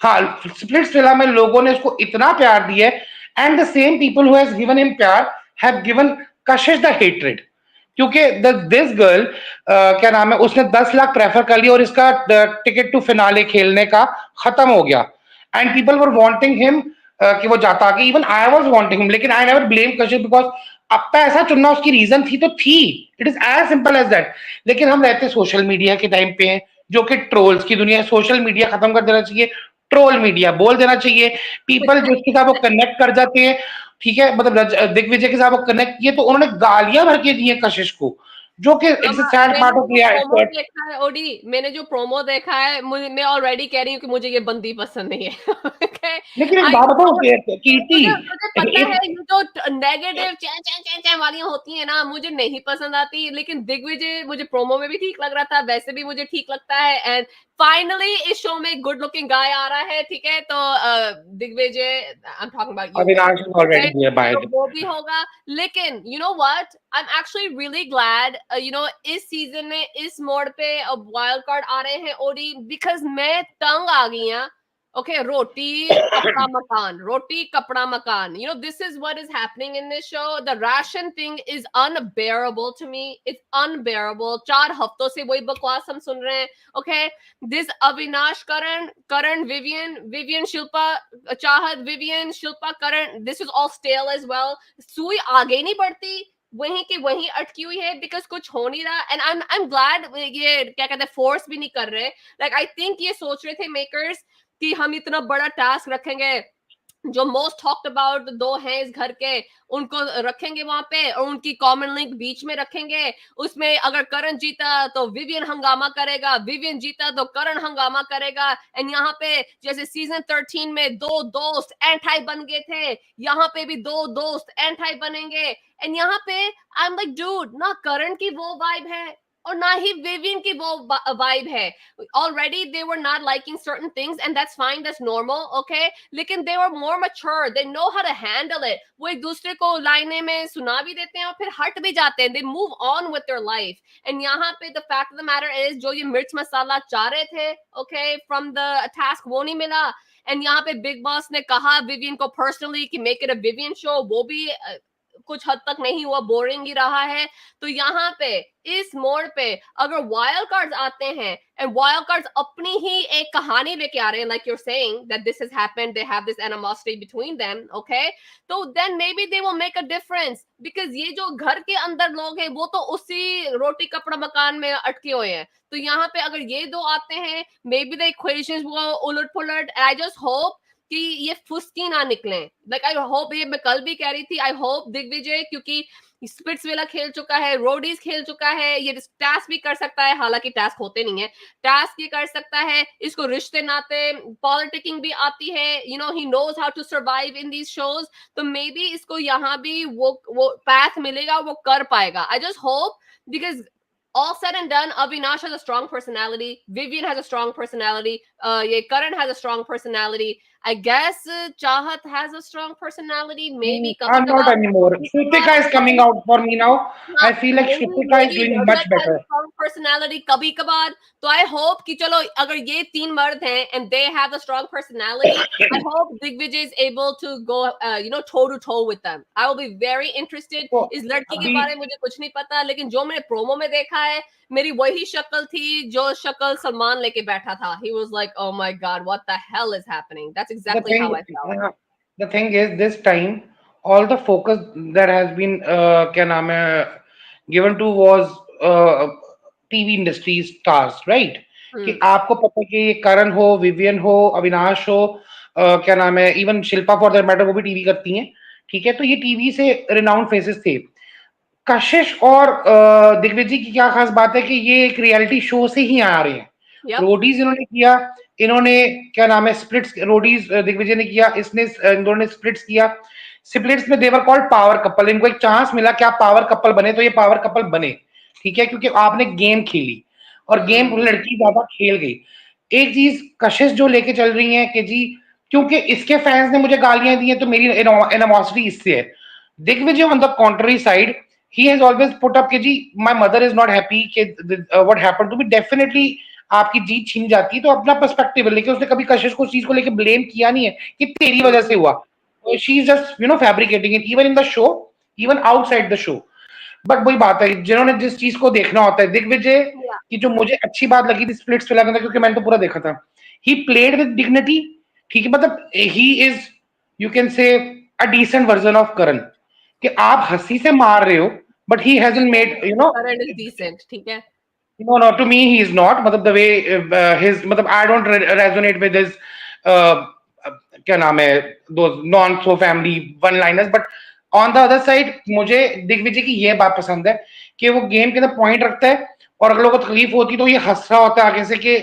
Speaker 3: हाँ स्प्लिट्स विला में लोगों ने उसको इतना प्यार दिया है, and the same people who has given him प्यार have given Kashish the hatred. क्योंकि दिस गर्ल क्या नाम है, उसने 10 लाख प्रेफर कर लिया और इसका टिकट टू फिनाले खेलने का खत्म हो गया, and people were wanting him कि वो जाता आगे, even I was wanting him, लेकिन I never blame Kashish because अब पैसा चुनना उसकी रीजन थी तो थी, it is as simple as that. लेकिन हम रहते सोशल मीडिया के टाइम पे हैं, जो कि ट्रोल्स की दुनिया है। सोशल मीडिया खत्म कर देना चाहिए, ट्रोल मीडिया बोल देना चाहिए। पीपल जो उसके साथ वो कनेक्ट कर जाते हैं, ठीक है, मतलब दिग्विजय के साथ वो कनेक्ट किए तो उन्होंने गालियां भर के दी है कशिश को, जो कि इट्स अ सैड
Speaker 2: मैंने
Speaker 3: पार्ट ऑफ
Speaker 2: जो प्रोमो
Speaker 3: द।
Speaker 2: देखा है ओडी, मैंने जो प्रोमो देखा है, मुझे, मैं ऑलरेडी कह रही हूँ कि मुझे ये बंदी पसंद नहीं है। ओके,
Speaker 3: लेकिन एक
Speaker 2: आई
Speaker 3: बात बताओ
Speaker 2: डोंट,
Speaker 3: कीर्ति,
Speaker 2: मुझे मुझे पता है
Speaker 3: एक
Speaker 2: ये जो नेगेटिव चै चै चै चै वाली होती है ना, मुझे नहीं पसंद आती। लेकिन दिग्विजय मुझे प्रोमो में भी ठीक लग रहा था, वैसे भी मुझे ठीक लगता है। एंड फाइनली इस शो में गुड लुकिंग गाय आ रहा है, ठीक है। तो Digvijay, I am talking about you,
Speaker 3: Avinash already
Speaker 2: okay,
Speaker 3: दिया बाय।
Speaker 2: तो वो भी होगा। लेकिन you know what, I am actually really glad, you know, इस सीजन में इस मोड पे अब वाइल्ड कार्ड आ रहे हैं ओडी, बिकॉज मैं तंग आ गई हूँ। Okay, roti, kapda makan. Roti, kapda makan. You know, this is what is happening in this show. The ration thing is unbearable to me. It's unbearable. 4 हफ्तों से वही बकवास हम सुन रहे हैं. Okay, this Avinash, Karan, Vivian, Shilpa, Chahat, Vivian, Shilpa, Karan. This is all stale as well. सुई आगे नहीं बढ़ती, वहीं की वहीं अटकी हुई है, बिकॉज कुछ हो नहीं रहा। एंड आई एम ग्लैड ये क्या कहते हैं, फोर्स भी नहीं कर रहे। लाइक आई थिंक ये सोच रहे थे मेकर्स कि हम इतना बड़ा टास्क रखेंगे, जो मोस्ट टॉक्ड अबाउट दो हैं इस घर के, उनको रखेंगे वहां पे, और उनकी कॉमन लिंक बीच में रखेंगे। उसमें अगर करण जीता तो विवियन हंगामा करेगा, विवियन जीता तो करण हंगामा करेगा। एंड यहाँ पे जैसे सीजन 13 में दो दोस्त एंटाई बन गए थे, यहाँ पे भी दो दोस्त एंटाई बनेंगे। एंड यहाँ पे आई एम लाइक डूड, ना करण की वो वाइब है और ना ही विवियन की वो वाइब है। Already they were not liking certain things, and that's fine, that's normal, okay, लेकिन they were more mature, they know how to handle it। वो एक दूसरे को लाइने में सुना भी देते हैं और फिर हट भी जाते हैं, they move on with their life। and यहाँ पे the fact of the matter is, जो ये मिर्च मसाला चाह रहे थे, okay, from the task, वो नहीं मिला। and यहाँ पे बिग बॉस ने कहा विवियन को पर्सनली कि make it a Vivian show, वो भी कुछ हद तक नहीं हुआ, बोरिंग ही रहा है। तो यहाँ पे इस मोड़ पे अगर वाइल्ड कार्ड्स आते हैं, एंड वाइल्ड कार्ड्स अपनी ही एक कहानी लेके आ रहे हैं, like you are saying that this has happened, they have this animosity between them, okay, तो then maybe they will make a difference. Because ये जो घर के अंदर लोग हैं, वो तो उसी रोटी कपड़ा मकान में अटके हुए हैं। तो यहाँ पे अगर ये दो आते हैं, मे बी द इक्वेशंस वो उलट पुलट। आई जस्ट होप कि ये फुस्की ना निकले। लाइक आई होप, ये मैं कल भी कह रही थी, आई होप दिग्विजय, क्योंकि स्पिट्सविला खेल चुका है, रोडीज खेल चुका है, ये टास्क भी कर सकता है, हालांकि टास्क होते नहीं है, टास्क ये कर सकता है, इसको रिश्ते नाते पॉलिटिकिंग भी आती है, you know, he knows how to survive in these shows. तो मे बी इसको यहाँ भी वो पैथ मिलेगा, वो कर पाएगा। I just hope, because all said and done, Avinash has a strong personality, Vivian has a strong personality, ये Karan has a strong personality, I guess Chahat has a strong personality, maybe kabhi
Speaker 3: Not
Speaker 2: kabhi
Speaker 3: anymore. Shrutika is coming out for me now. I feel like Shrutika is
Speaker 2: maybe
Speaker 3: doing much
Speaker 2: Rajat has
Speaker 3: better.
Speaker 2: a strong personality kabhi kabhar। तो I hope कि चलो अगर ये तीन मर्द हैं and they have a strong personality, I hope Digvijay is able to go you know, toe to toe with them। I will be very interested।
Speaker 3: तो
Speaker 2: इस लड़की के
Speaker 3: अभी
Speaker 2: बारे में मुझे कुछ नहीं पता, लेकिन जो मैंने प्रोमो में देखा है, मेरी वही शक्ल थी जो शक्ल सलमान लेके बैठा था। He was like, oh my god, what the hell is happening? That's
Speaker 3: the
Speaker 2: exactly how
Speaker 3: thing,
Speaker 2: I felt।
Speaker 3: the thing is, this time all the focus that has been क्या नाम है given to was TV industry stars, right? कि आपको पता है कि ये करण हो, विवियन हो, अविनाश हो, क्या नाम है, even Shilpa for that matter, वो भी टीवी करती हैं, ठीक है? तो ये टीवी से रिनाउंड फेसेस थे। कशिश और दिग्विजय की क्या खास बात है कि ये एक रियलिटी शो से ही आ रहे हैं।
Speaker 2: Yep.
Speaker 3: रोडीज इन्होंने किया, इन्होंने क्या नाम है स्प्लिट्स, रोडीज दिग्विजय ने किया, इसने इन दोनों ने स्प्लिट्स किया। स्प्लिट्स में देवर कॉल्ड पावर कपल, इनको एक चांस मिला कि आप पावर कपल बने, तो ये पावर कपल बने, ठीक है, क्योंकि आपने गेम खेली और गेम लड़की ज्यादा खेल गई। एक चीज कशिश जो लेके चल रही है कि जी क्योंकि इसके फैंस ने मुझे गालियां दी हैं तो मेरी एनिमोसिटी इससे है। Digvijay on the contrary side, he has always put up कि जी my mother is not happy कि what happened to me, definitely आपकी जीत छीन जाती है तो अपना पर्सपेक्टिव है, लेकिन उसने कभी कशिश को उस चीज को लेके ब्लेम किया नहीं है कि तेरी वजह से हुआ। She is just fabricating it even in the show, even outside the show. But वही बात है, जिन्होंने जिस चीज को देखना होता है, दिग्विजय की जो मुझे अच्छी बात लगी थी स्प्लिट्स फिल्म के अंदर, क्योंकि मैंने तो पूरा देखा था, ही प्लेड विद डिग्निटी, ठीक है, मतलब he is you can say a decent version of Karan, कि आप हंसी से मार रहे हो but he hasn't made
Speaker 2: Karan is decent, ठीक है.
Speaker 3: no, to me he is not, मतलब the way his, मतलब I don't resonate with his uh, क्या नाम है those non so family one liners, but on the other side मुझे दिग्विजय की ये बात पसंद है कि वो गेम के अंदर पॉइंट रखता है और अगर लोगों को तकलीफ होती तो ये हंस रहा होता है आगे से कि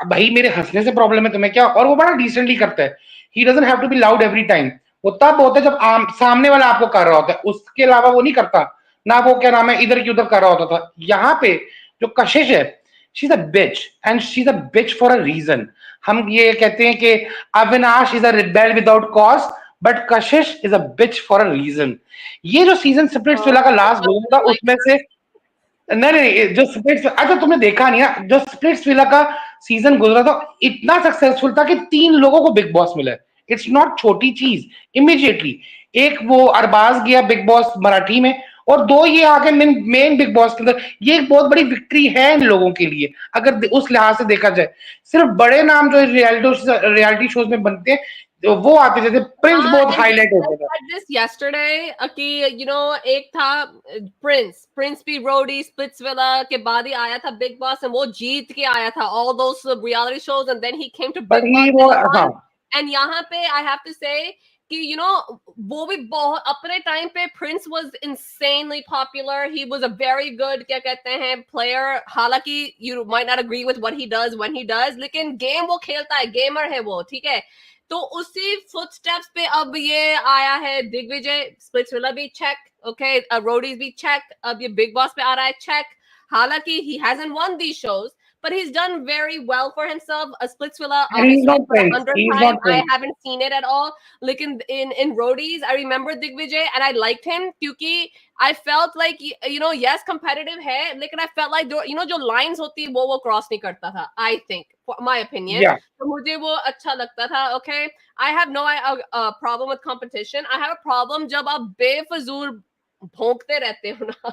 Speaker 3: भाई मेरे हंसने से प्रॉब्लम है तुम्हें क्या, और वो बड़ा डिसेंटली करता है। He doesn't have to be loud every time, वो तब होता है जब सामने वाला आपको कर रहा होता है, उसके अलावा वो नहीं करता ना, वो क्या नाम है इधर की उधर कर रहा होता था। यहाँ पे जो कशिश है, she is a bitch and she is a bitch for a reason. हम ये कहते हैं कि Avinash is a rebel without cause, but Kashish is a bitch for a reason. ये जो सीजन स्प्लिट्स विला का लास्ट गोल था उसमें से, नहीं नहीं, जो स्प्लिट्स, अच्छा तुमने देखा नहीं ना, जो स्प्लिट्स विला का सीजन गुजरा था इतना सक्सेसफुल था कि 3 लोगों को बिग बॉस मिला। इट्स नॉट छोटी चीज। इमीडिएटली एक वो अरबाज गया बिग बॉस मराठी में, और 2 ये आगे मेन बिग बॉस के अंदर, ये एक बहुत बड़ी विक्ट्री है इन लोगों के लिए अगर उस लिहाज से देखा जाए। सिर्फ बड़े नाम जो रियलिटी शोज में बनते हैं वो आते, जैसे प्रिंस बहुत हाईलाइट होता था।
Speaker 2: This yesterday कि एक था प्रिंस भी रोडी स्प्लिट्सविला के बाद ही आया था बिग बॉस, और वो जीत के आया था all those reality shows, and then he came to
Speaker 3: but
Speaker 2: Big
Speaker 3: he
Speaker 2: Boss
Speaker 3: वो,
Speaker 2: and
Speaker 3: हाँ,
Speaker 2: won. And यहाँ पे I have to say कि वो भी बहुत अपने टाइम पे Prince was insanely popular. He was a very good क्या कहते हैं player. हालांकि you might not agree with what he does when he does, लेकिन गेम वो खेलता है, गेमर है वो, ठीक है। तो उसी फुटस्टेप्स पे अब ये आया है दिग्विजय, स्प्लिट्सविला भी चेक, ओके, रोडीज भी चेक, अब ये बिग बॉस पे आ रहा है चेक। हालांकि he hasn't won these shows, but he's done very well for himself. Splitsvilla,
Speaker 3: and he's
Speaker 2: obviously
Speaker 3: not
Speaker 2: for the
Speaker 3: Prince,
Speaker 2: 100th
Speaker 3: he's
Speaker 2: time,
Speaker 3: not
Speaker 2: I
Speaker 3: Prince.
Speaker 2: haven't seen it at all. Like in Roadies, I remember Digvijay and I liked him क्योंकि I felt like yes competitive है, लेकिन I felt like जो lines होती वो cross नहीं करता था. I think, for my opinion,
Speaker 3: Yeah.
Speaker 2: तो मुझे वो अच्छा लगता था. Okay, I have no problem with competition. I have a problem जब आप बेफजूल भोंकते रहते हो ना.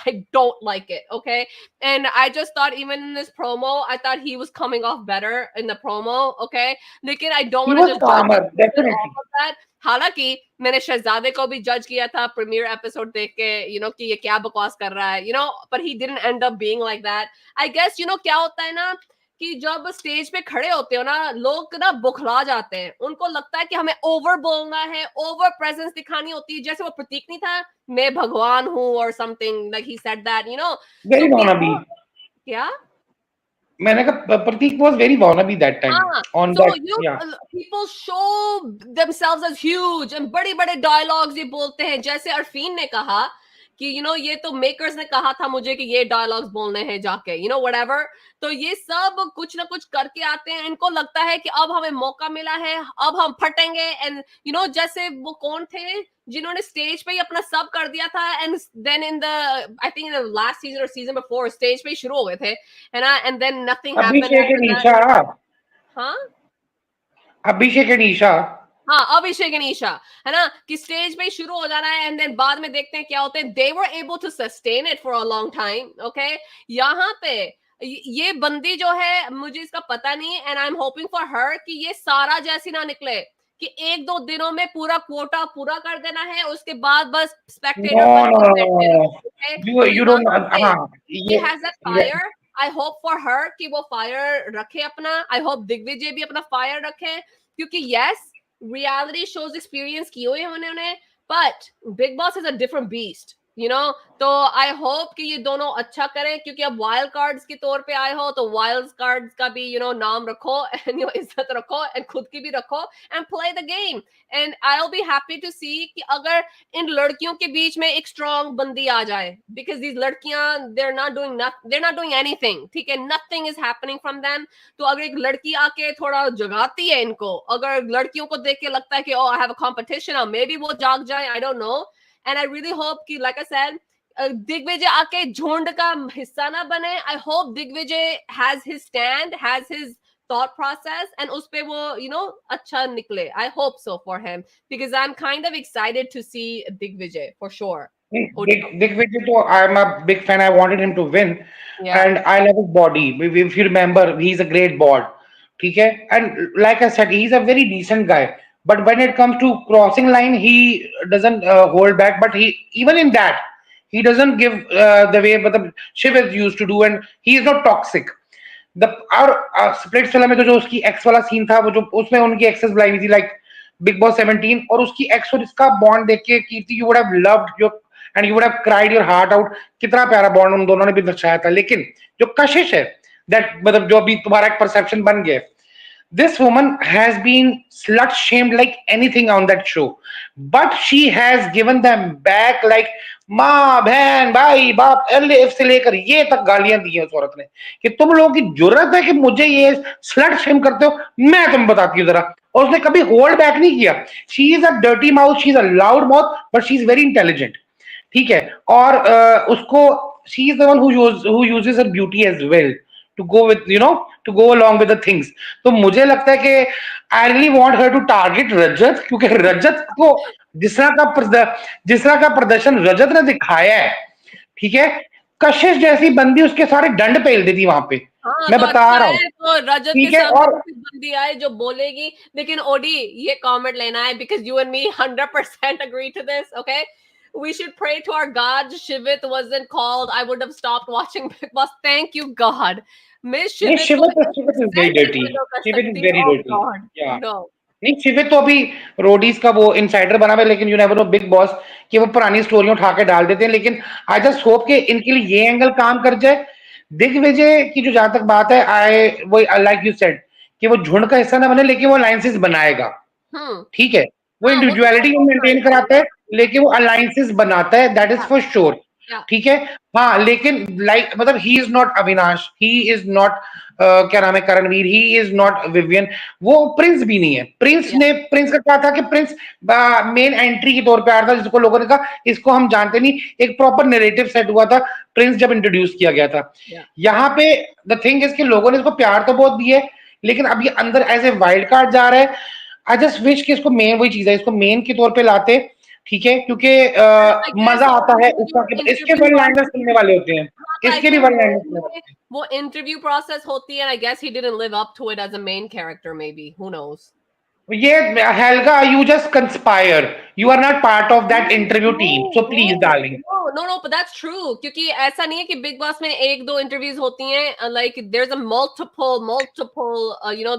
Speaker 2: I don't like it, okay? And I just thought even in this promo, I thought he was coming off better in the promo, okay? लेकिन I don't
Speaker 3: He
Speaker 2: want to
Speaker 3: was
Speaker 2: just judge
Speaker 3: calmer,
Speaker 2: him
Speaker 3: definitely.
Speaker 2: off of that. हालांकि मैंने शहजादे को भी जज किया था premiere episode देख के, कि ये क्या बकवास कर रहा है, but he didn't end up being like that. I guess क्या होता है ना कि जब स्टेज पे खड़े होते हो ना, लोग ना बुखला जाते हैं, उनको लगता है कि हमें ओवर बोलना है, ओवर प्रेजेंस दिखानी होती है, जैसे वो प्रतीक नहीं था, मैं भगवान हूँ और something like he said that,
Speaker 3: Very
Speaker 2: तो
Speaker 3: wannabe.
Speaker 2: क्या
Speaker 3: मैंने कहा प्रतीक was very wannabe that time on
Speaker 2: so
Speaker 3: that, yeah.
Speaker 2: people show themselves as huge and बड़े बड़े डायलॉग्स ये बोलते हैं, जैसे अरफीन ने कहा कि ये तो मेकर्स ने कहा था मुझे कि ये डायलॉग्स बोलने हैं जाके, whatever. तो ये सब कुछ ना कुछ करके आते हैं, इनको लगता है कि अब हमें मौका मिला है, अब हम फटेंगे, एंड जैसे वो कौन थे जिन्होंने स्टेज पे ही अपना सब कर दिया था, and then in the I think in the last season और सीजन बिफोर स्टेज पे ही शुरू हो गए थे, है ना, and then nothing happened
Speaker 3: Abhishek
Speaker 2: after
Speaker 3: and
Speaker 2: that.
Speaker 3: Isha,
Speaker 2: हाँ
Speaker 3: अभिषेक एंड ईशा,
Speaker 2: हाँ, अभिषेक एंड ईशा, है ना, कि स्टेज पे शुरू हो जाना है एंड देन बाद में देखते हैं क्या होते हैं. They were able to sustain it for a long time, okay. यहाँ पे ये बंदी जो है, मुझे इसका पता नहीं, and I am hoping for her कि ये सारा जैसी ना निकले कि 1-2 दिनों में पूरा क्वोटा पूरा कर देना है, उसके बाद बस
Speaker 3: नो
Speaker 2: स्पेक्टेटर बन
Speaker 3: नो
Speaker 2: के
Speaker 3: नो
Speaker 2: बैठे रहो, ओके. तो
Speaker 3: यू डोंट,
Speaker 2: यहाँ पे
Speaker 3: हाँ,
Speaker 2: he
Speaker 3: ये
Speaker 2: has that fire. I hope for her कि वो फायर रखे अपना. I hope दिग्विजय भी अपना फायर रखे, क्योंकि yes reality shows experience किए हुए हैं उन्होंने, but Big Boss is a different beast. you know. तो आई होप कि ये दोनों अच्छा करें, क्योंकि अब वाइल्ड कार्ड्स के तौर पे आए हो तो वाइल्ड कार्ड्स का भी नाम रखो एंड इज्जत रखो एंड खुद की भी रखो and play the game. And I will be happy to see कि अगर इन लड़कियों के बीच में एक स्ट्रांग बंदी आ जाए, बिकॉज दीज लड़कियां they're not doing anything, ठीक है, nothing is happening from them. तो अगर एक लड़की आके थोड़ा जगाती है इनको, अगर लड़कियों को देख के लगता है कि oh I have a competition, or maybe वो जाग जाए, I don't know. And I really hope कि like I said, दिग्विजय आके झुंड का हिस्सा ना बने. I hope Digvijay has his stand, has his thought process, and उस पे वो अच्छा निकले. I hope so for him, because I'm kind of excited to see Digvijay for sure.
Speaker 3: Digvijay, तो I'm a big fan. I wanted him to win,
Speaker 2: Yeah.
Speaker 3: and I love his body. If you remember, he's a great bod. ठीक है, and like I said, he's a very decent guy. But when it comes to crossing line, he doesn't hold back. But he, even in that, he doesn't give the way but the Shiv is used to do, and he is not toxic. The और splits film में तो जो उसकी x वाला scene था, वो जो उसमें उनकी एक्सेस बुलाई हुई थी लाइक बिग बॉस 17, और उसकी एक्स और इसका बॉन्ड देख के Kirti, you would have loved your and you would have cried your heart out. कितना प्यारा बॉन्ड उन दोनों ने भी दर्शाया था. लेकिन जो कशिश है, दैट मतलब जो अभी तुम्हारा एक परसेप्शन बन गया, this woman has been slut shamed like anything on that show, but she has given them back like माँ बहन भाई बाप एफ से लेकर ये तक गालियां दी है उस औरत ने कि तुम लोगों की जरूरत है कि मुझे ये स्लट शेम करते हो, मैं तुम बताती हूँ जरा. और उसने कभी होल्ड बैक नहीं किया. She is a dirty mouth, she is a loud mouth, but she is very intelligent. ठीक है, और उसको she is the one who uses her beauty as well to go with, to go along with the things. तो मुझे लगता है कि I really want her to target रजत, क्योंकि रजत को जिस तरह का प्रदर्शन रजत ने दिखाया है, ठीक है, कशिश जैसी बंदी उसके सारे डंड पेल देती वहां पे.
Speaker 2: हाँ,
Speaker 3: मैं
Speaker 2: तो
Speaker 3: बता
Speaker 2: अच्छा
Speaker 3: रहा
Speaker 2: है
Speaker 3: हूँ,
Speaker 2: तो रजत के
Speaker 3: ठीक है.
Speaker 2: सामने
Speaker 3: और
Speaker 2: कोई बंदी आए जो बोलेगी. लेकिन ओडी, ये कमेंट लेना है, because you and me 100% agree to this, okay? We should pray to our God. Shivit wasn't called, I would have stopped watching Big Boss. Thank you, God. Miss
Speaker 3: नहीं,
Speaker 2: Shivit को
Speaker 3: Shivit is very
Speaker 2: present
Speaker 3: dirty.
Speaker 2: window कर
Speaker 3: Shivit is
Speaker 2: सकती.
Speaker 3: Very
Speaker 2: Oh
Speaker 3: dirty.
Speaker 2: God,
Speaker 3: yeah
Speaker 2: no.
Speaker 3: नहीं, शिवित तो अभी Roadies का वो insider बना हुआ है, लेकिन you never know big boss कि वो पुरानी स्टोरियां उठा के डाल देते हैं. लेकिन आई जस्ट होप कि इनके लिए ये एंगल काम कर जाए. दिग्विजय की जो जहां तक बात है, आई वो लाइक यू सेड कि वो झुंड का हिस्सा ना बने, लेकिन वो अलायंसेस बनाएगा.
Speaker 2: Hmm.
Speaker 3: ठीक है, वो
Speaker 2: हाँ, वो तो
Speaker 3: इंडिविजुअलिटी को
Speaker 2: बहुत
Speaker 3: मेंटेन
Speaker 2: होना
Speaker 3: कराता है, लेकिन वो अलायंसेस बनाता है, दैट इज
Speaker 2: चाहिए.
Speaker 3: For sure.
Speaker 2: Yeah,
Speaker 3: ठीक है. हाँ, लेकिन लाइक मतलब he is not Avinash, he is not क्या नाम है, Karanveer, he is not Vivian, वो प्रिंस भी नहीं है.
Speaker 2: yeah,
Speaker 3: प्रिंस का क्या था कि प्रिंस मेन एंट्री के तौर पे आ रहा था, जिसको लोगों ने कहा इसको हम जानते नहीं. एक प्रॉपर नैरेटिव सेट हुआ था प्रिंस जब इंट्रोड्यूस किया गया था.
Speaker 2: yeah.
Speaker 3: यहाँ पे द थिंग इज कि लोगों ने इसको प्यार तो बहुत दिया है, लेकिन अब ये अंदर एज ए वाइल्ड कार्ड जा रहा है. आई जस्ट विश कि इसको मेन वही चीज है, इसको मेन के तौर पे लाते. ठीक है, क्योंकि
Speaker 2: I guess
Speaker 3: मजा आता है
Speaker 2: वो
Speaker 3: उसका.
Speaker 2: जो
Speaker 3: इसके
Speaker 2: interview
Speaker 3: वन लाइनर्स
Speaker 2: process,
Speaker 3: सुनने वाले होते हैं,
Speaker 2: हाँ, I
Speaker 3: इसके भी
Speaker 2: guess
Speaker 3: वन लाइनर्स सुनने वाले होते हैं.
Speaker 2: वो इंटरव्यू प्रोसेस होती है. I guess he didn't live up to it as a main character, maybe. Who knows?
Speaker 3: ये Helga, you just conspire, you are not part of that
Speaker 2: No,
Speaker 3: interview team,
Speaker 2: no,
Speaker 3: so
Speaker 2: no,
Speaker 3: please darling.
Speaker 2: no, but that's true. क्योंकि ऐसा नहीं है कि big Boss में एक दो interviews होती हैं. Like there's a multiple,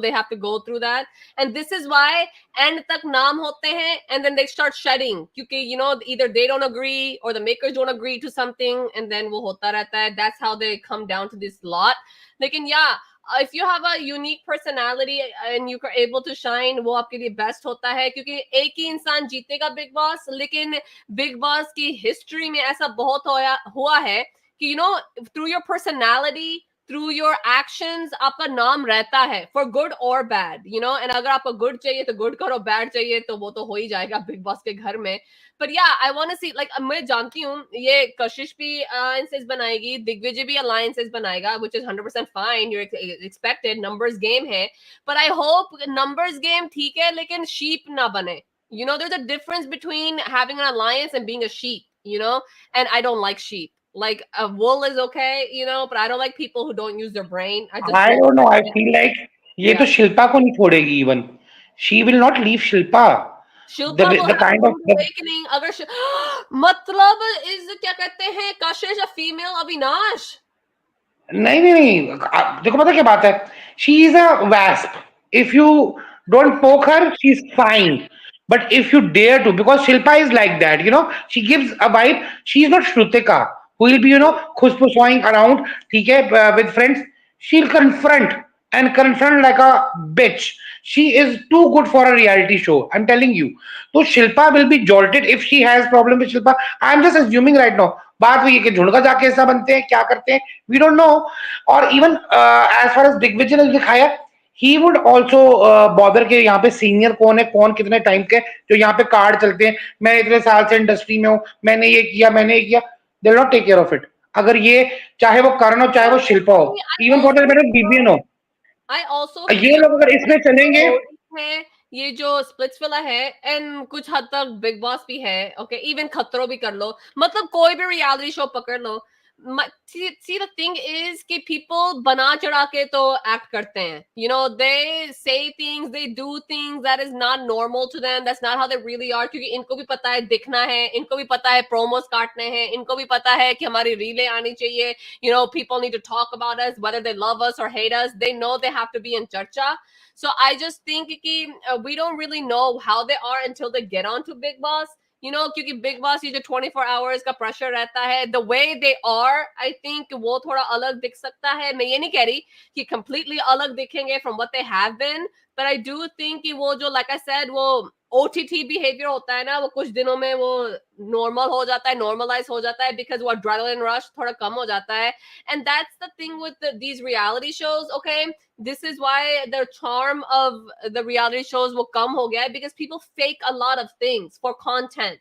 Speaker 2: they have to go through that, and this is why end तक नाम होते हैं, and then they start shedding क्योंकि either they don't agree or the makers don't agree to something, and then वो होता रहता है. That's how they come down to this lot. लेकिन yeah, if you have a unique personality and you are able to shine, वो आपके लिए best होता है. क्योंकि एक ही इंसान जीतेगा बिग बॉस, लेकिन बिग बॉस की हिस्ट्री में ऐसा बहुत हुआ है कि through your personality, through your actions आपका नाम रहता है, फॉर गुड और बैड. एंड अगर आपको गुड चाहिए तो गुड करो, बैड चाहिए तो वो तो हो ही जाएगा बिग बॉस के घर में. But yeah, I want to see, like, मैं जानती हूँ ये कशिश भी alliances बनाएगी, दिग्विजय भी alliances बनाएगा, which is 100% fine. You're expected, numbers game है. But I hope numbers game ठीक है, लेकिन sheep ना बने. There's a difference between having an alliance and being a sheep, and I don't like sheep. Like a wool is okay, but I don't like people who don't use their brain. I just
Speaker 3: I
Speaker 2: don't
Speaker 3: don't know,
Speaker 2: like
Speaker 3: I
Speaker 2: it.
Speaker 3: Feel like ये तो
Speaker 2: Yeah.
Speaker 3: Shilpa को नहीं छोड़ेगी. Even she will not leave Shilpa.
Speaker 2: Shilpa will
Speaker 3: the
Speaker 2: have a
Speaker 3: kind
Speaker 2: rude
Speaker 3: of
Speaker 2: awakening. अगर मतलब is क्या कहते हैं, कशिश a female अविनाश?
Speaker 3: नहीं नहीं नहीं, देखो पता क्या बात है, she is a wasp. If you don't poke her, she is fine. But if you dare to, because Shilpa is like that, she gives a vibe. She's not Shrutika, who will be, khushpushing around, okay, with friends. She'll confront like a bitch. She is too good for a reality show. I'm telling you. So Shilpa will be jolted if she has problem with Shilpa. I'm just assuming right now. बात वही है कि झुंडका जाके ऐसा बनते हैं क्या करते हैं वी डोंट नो और even as far as Digvijay ने दिखाया ही वुड ऑल्सो बॉदर के यहाँ पे सीनियर कौन है कौन कितने टाइम के जो यहाँ पे कार्ड चलते हैं मैं इतने साल से इंडस्ट्री में हूँ मैंने ये किया they will not take care of it अगर ये चाहे वो करण हो चाहे वो शिल्पा हो even for that matter BBN हो
Speaker 2: I also
Speaker 3: ये लोग अगर इसमें चलेंगे
Speaker 2: है ये जो स्प्लिट्स वाला है एंड कुछ हद तक बिग बॉस भी है ओके इवन खतरों भी कर लो मतलब कोई भी रियलिटी शो पकड़ लो see the thing is कि people बना चढ़ा के तो act करते हैं you know they say things they do things that is not normal to them that's not how they really are क्योंकि इनको भी पता है दिखना है इनको भी पता है promos काटने हैं इनको भी पता है कि हमारी रीलें आनी चाहिए you know people need to talk about us whether they love us or hate us they know they have to be in चर्चा so I just think कि we don't really know how they are until they get on to Big Boss you know क्योंकि big boss ये जो 24 hours का pressure रहता है the way they are I think वो थोड़ा अलग दिख सकता है मैं ये नहीं कह रही कि completely अलग दिखेंगे from what they have been but I do think कि वो जो like I said वो OTT behavior होता है ना वो कुछ दिनों में वो normal हो जाता है normalize हो जाता है because वो adrenaline rush थोड़ा कम हो जाता है and that's the thing with these reality shows okay this is why the charm of the reality shows will come ho gaya because people fake a lot of things for content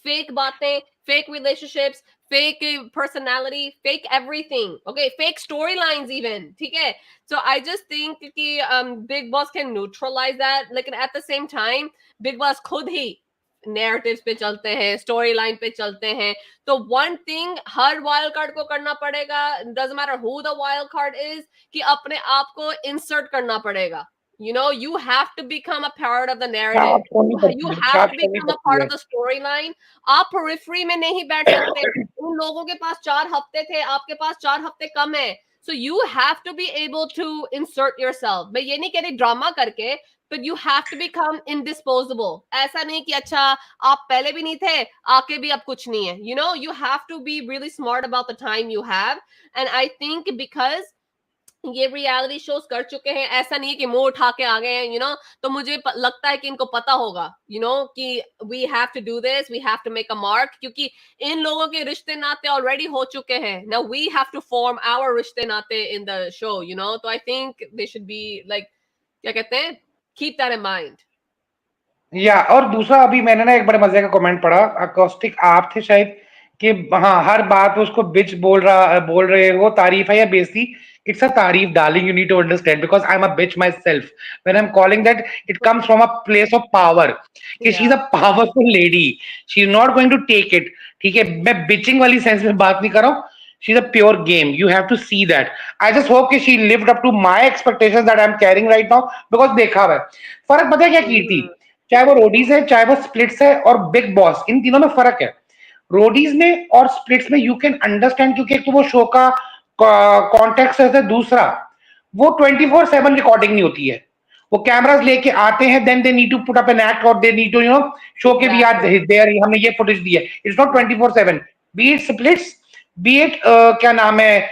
Speaker 2: fake baatein fake relationships fake personality fake everything okay fake storylines even theek hai so I just think ki Big Boss can neutralize that like at the same time Big Boss khud hi narratives पे चलते हैं story line पे चलते हैं तो one thing हर wild card को करना पड़ेगा doesn't matter who the wild card is कि अपने आप को इंसर्ट करना पड़ेगा you know you have to become a part of the narrative you have to become a part of the storyline आप periphery में नहीं बैठ सकते उन लोगों के पास 4 हफ्ते थे आपके पास 4 हफ्ते कम है so you have to be able to insert yourself मैं ये नहीं कह रही ड्रामा करके but you have to become indisposable ऐसा नहीं कि अच्छा आप पहले भी नहीं थे आके भी अब कुछ नहीं है you know you have to be really smart about the time you have and I think because ये रियलिटी शोज कर चुके हैं ऐसा नहीं है कि मुंह उठा के आ गए हैं you know तो मुझे लगता है कि इनको पता होगा you know कि we have to do this we have to make a mark क्योंकि इन लोगों के रिश्ते नाते ऑलरेडी हो चुके हैं now we have to form our रिश्ते नाते in the show you know तो I think they should be like क्या कहते हैं keep that in mind
Speaker 3: या और दूसरा अभी मैंने ना एक बड़े मजे का कमेंट पढ़ा अकोस्टिक आप थे शायद कि हाँ हर बात पे उसको बिच बोल रहे हो तारीफ है या बेइज्जती इट्स अ तारीफ darling you need to understand because I am a bitch myself when I am calling that it comes from a place of power कि she is a powerful lady she is not going to take it ठीक है मैं bitching वाली sense में बात नहीं कर रहा हूँ she's a pure game you have to see that I just hope कि she lived up to my expectations that I'm carrying right now because देखा हुआ है फर्क पता है क्या कीर्ति चाहे वो रोडीज है चाहे वो स्प्लिट्स है और बिग बॉस इन तीनों में फर्क है रोडीज में और स्प्लिट्स में यू कैन अंडरस्टैंड क्योंकि एक तो वो शो का कॉन्टेक्स्ट है दूसरा वो 24/7 रिकॉर्डिंग नहीं होती है वो कैमरास लेके आते हैं then they need to put up an act और दे नीड टू शो के भी यार देयर हमने ये फुटेज दी है it's not 24/7 be it splits be it क्या नाम है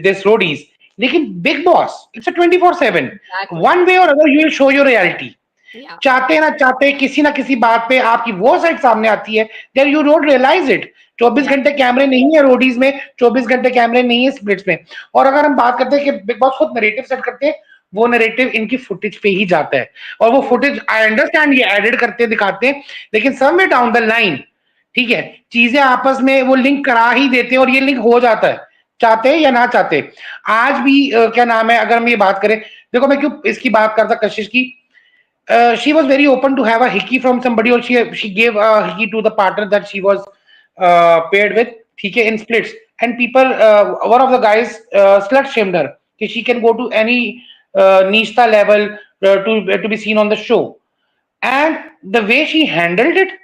Speaker 3: दिस रोडीज लेकिन Bigg Boss it's a 24/7 one way or other you will show your reality चाहते ना चाहते किसी ना किसी बात पे आपकी वो साइड सामने आती है there you don't realise it 24 घंटे कैमरे नहीं है रोडीज में 24 घंटे कैमरे नहीं है स्प्लिट्स में और अगर हम बात करते हैं कि बिग बॉस खुद नैरेटिव सेट करते हैं वो नैरेटिव इनकी फुटेज पे ही जाता है और वो फुटेज आई अंडरस्टैंड ये एडिट करते दिखाते हैं लेकिन समवेयर डाउन द लाइन ठीक है चीजें आपस में वो लिंक करा ही देते हैं और ये लिंक हो जाता है चाहते या ना चाहते आज भी क्या नाम है अगर हम ये बात करें देखो मैं क्यों इसकी बात करता कशिश की she was very open to have a hickey from somebody or she gave a hickey to the partner that she was paired with ठीक है in splits and people one of the guys slut shamed her कि she can go to any nishta level to be seen on the show and the way she handled it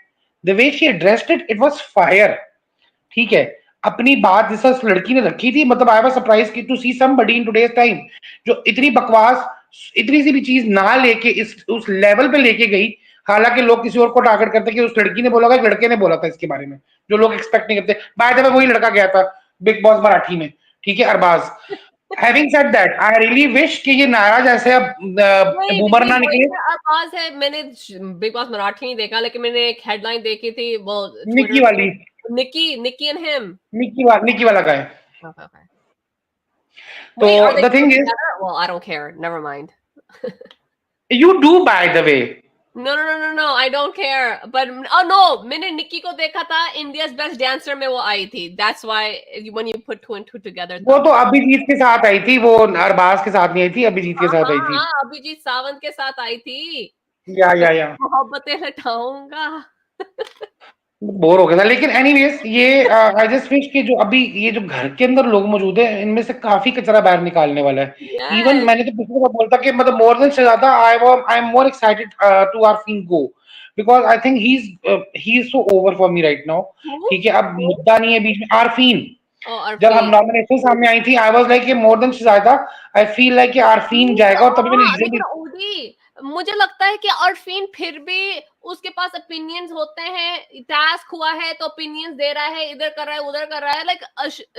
Speaker 3: the way she addressed it it was fire ठीक है अपनी बात जिस लड़की ने रखी थी मतलब I was surprise to see somebody in today's time जो इतनी बकवास इतनी सी भी चीज ना लेके इस उस लेवल पे लेके गई, हालांकि लोग किसी और को टारगेट करते कि उस लड़की ने बोला था, लड़के ने बोला था इसके बारे में, जो लोग एक्सपेक्ट नहीं करते। बाय द वे वही लड़का गया था बिग बॉस मराठी में, ठीक है, Arbaaz. Having said that, I really wish कि ये नारा जैसे अब बूमर ना निकले।
Speaker 2: आवाज है, मैंने बिग बॉस मराठी नहीं देखा, लेकिन मैंने एक हेडलाइन देखी थी वो
Speaker 3: निकी
Speaker 2: ट्विटर
Speaker 3: वाली,
Speaker 2: पे, निकी एंड हिम।
Speaker 3: निकी वाला का है।
Speaker 2: Okay, okay.
Speaker 3: तो
Speaker 2: Wait, are they
Speaker 3: the
Speaker 2: still
Speaker 3: thing is,
Speaker 2: together? Well, I don't care. Never mind.
Speaker 3: You do by the way.
Speaker 2: No, I don't care. But oh no, मैंने निक्की को देखा था India's Best Dancer में, वो आई थी. That's why when you put two and two together.
Speaker 3: वो तो अभिजीत के साथ आई थी, वो अरबाज के साथ नहीं आई थी, अभिजीत के साथ आई थी।
Speaker 2: हाँ, अभिजीत सावंत के साथ आई थी।
Speaker 3: या
Speaker 2: मोहब्बतें लटाऊंगा।
Speaker 3: बोर हो गया था। लेकिन एनीवेज ये आई जस्ट विश कि जो अभी ये जो घर के अंदर लोग मौजूद है, इनमें से काफी कचरा बाहर निकालने वाला है। Even
Speaker 2: Yes.
Speaker 3: मैंने तो पिछले बार बोलता कि मतलब more than Shahzada, I am more excited to Arfeen go, because I think he is so over for me right now.
Speaker 2: Who?
Speaker 3: ठीक है, अब मुद्दा नहीं है बीच में आरफीन।
Speaker 2: Oh,
Speaker 3: जब हम
Speaker 2: Arfeen.
Speaker 3: नॉमिनेशन सामने आई थी, आई वाज लाइक कि more than Shahzada, I feel like कि आरफीन जाएगा। और तभी मैंने
Speaker 2: हाँ,
Speaker 3: रीजन
Speaker 2: लेकिन ओडी, मुझे लगता है कि अरफीन फिर भी उसके पास ओपिनियंस होते हैं, टास्क हुआ है तो ओपिनियंस दे रहा है, इधर कर रहा है उधर कर रहा है। लाइक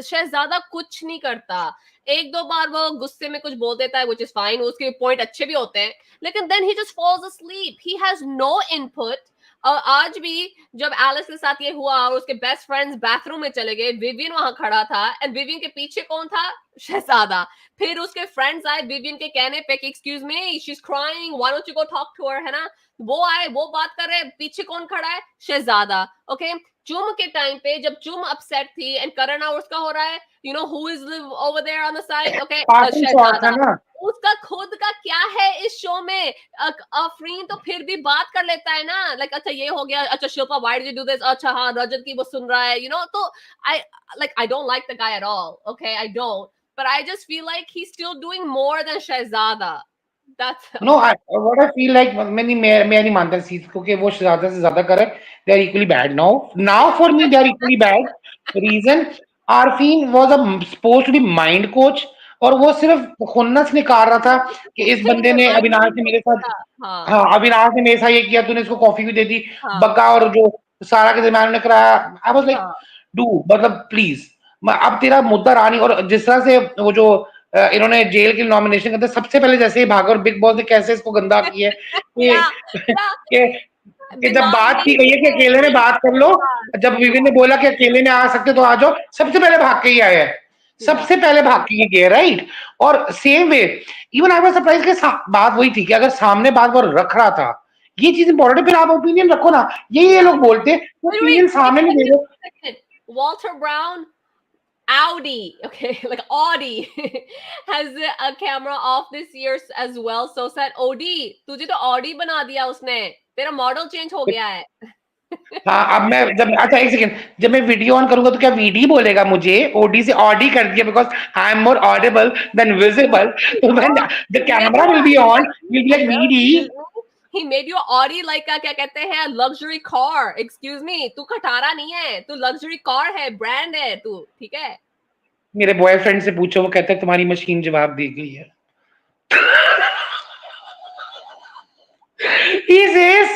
Speaker 2: शहजादा कुछ नहीं करता। एक दो बार वो गुस्से में कुछ बोल देता है, व्हिच इज फाइन, उसके पॉइंट अच्छे भी होते हैं, लेकिन then he just falls asleep. He has no input. और आज भी जब एलिस के साथ ये हुआ और उसके बेस्ट फ्रेंड्स बाथरूम में चले गए, विवियन वहां खड़ा था, एंड विवियन के पीछे कौन था? शहजादा। फिर उसके फ्रेंड्स आए विवियन के कहने पे कि excuse me, she is crying, why don't you go talk to her, है ना? वो आए, वो बात कर रहे, पीछे कौन खड़ा है? शहजादा। ओके, चुम के टाइम पे जब चुम अपसेट थी एंड करण आवर्स का हो रहा है, you know who is live over there on the side? Okay,
Speaker 3: passing shot था
Speaker 2: शहजादा।
Speaker 3: ना।
Speaker 2: उसका खुद का क्या है इस शो में? अफरीन तो फिर भी बात कर लेता है ना, लाइक अच्छा ये हो गया, अच्छा Shilpa why did you do this, अच्छा हाँ रजत की वो सुन रहा है, यू नो। तो I don't like the guy at all, okay, I don't, but I just feel like he's still doing more than Shahzada. That's
Speaker 3: no, what I feel like, मैं नहीं मानता इस चीज को कि वो ज्यादा से ज्यादा करे। They are equally bad now, for me they are equally bad. Reason, Arfeen was supposed to be mind coach, और वो सिर्फ खुन्नस निकाल रहा था कि इस बंदे ने, अविनाश ने मेरे साथ,
Speaker 2: हाँ
Speaker 3: हाँ अविनाश ने मेरे साथ ये किया, तूने इसको कॉफी भी दे दी,
Speaker 2: हाँ
Speaker 3: बका, और जो सारा के दरमियान ने कराया। आई वाज लाइक
Speaker 2: हाँ
Speaker 3: डू, मतलब प्लीज, अब तेरा मुद्दा रानी। और जिस तरह से वो जो इन्होंने जेल की नॉमिनेशन करते, सबसे पहले जैसे ही भागा, और बिग बॉस ने कैसे इसको गंदा किया है
Speaker 2: या
Speaker 3: कि
Speaker 2: या
Speaker 3: कि जब
Speaker 2: दिमाग
Speaker 3: बात की
Speaker 2: नहीं
Speaker 3: गई है कि अकेले में बात कर लो,
Speaker 2: है।
Speaker 3: जब विविन ने बोला कि अकेले में आ सकते तो आ जाओ, सबसे पहले भाग के ही आया है,
Speaker 2: या
Speaker 3: सबसे पहले भाग के ही गया, राइट। और same way, even I was surprise कि बात वही थी कि अगर सामने बात वो रख रहा था, ये चीज इंपॉर्टेंट है, फिर आप ओपिनियन रखो ना। ये
Speaker 2: या
Speaker 3: लोग बोलते हैं ओपिनियन सामने नहीं दे दो।
Speaker 2: second. Walter Brown, Audi, okay, like Audi has a camera off this year as well. So said Audi, तुझे तो Audi बना दिया उसने, तेरा मॉडल चेंज हो गया है।
Speaker 3: हाँ, अब मैं जब, अच्छा एक सेकंड, जब मैं वीडियो ऑन करूंगा तो क्या वीडी बोलेगा मुझे? ओडी से ऑडी कर दिया, because I am more audible than visible. तो when the camera will be on, will be like वीडी।
Speaker 2: He made you Audi like a क्या कहते हैं luxury car. Excuse me, तू खटारा नहीं है, तू luxury car है, brand है तू, ठीक है?
Speaker 3: मेरे बॉयफ्रेंड से पूछो, वो कहता है तुम्हारी मशीन जवाब दे गई है। He says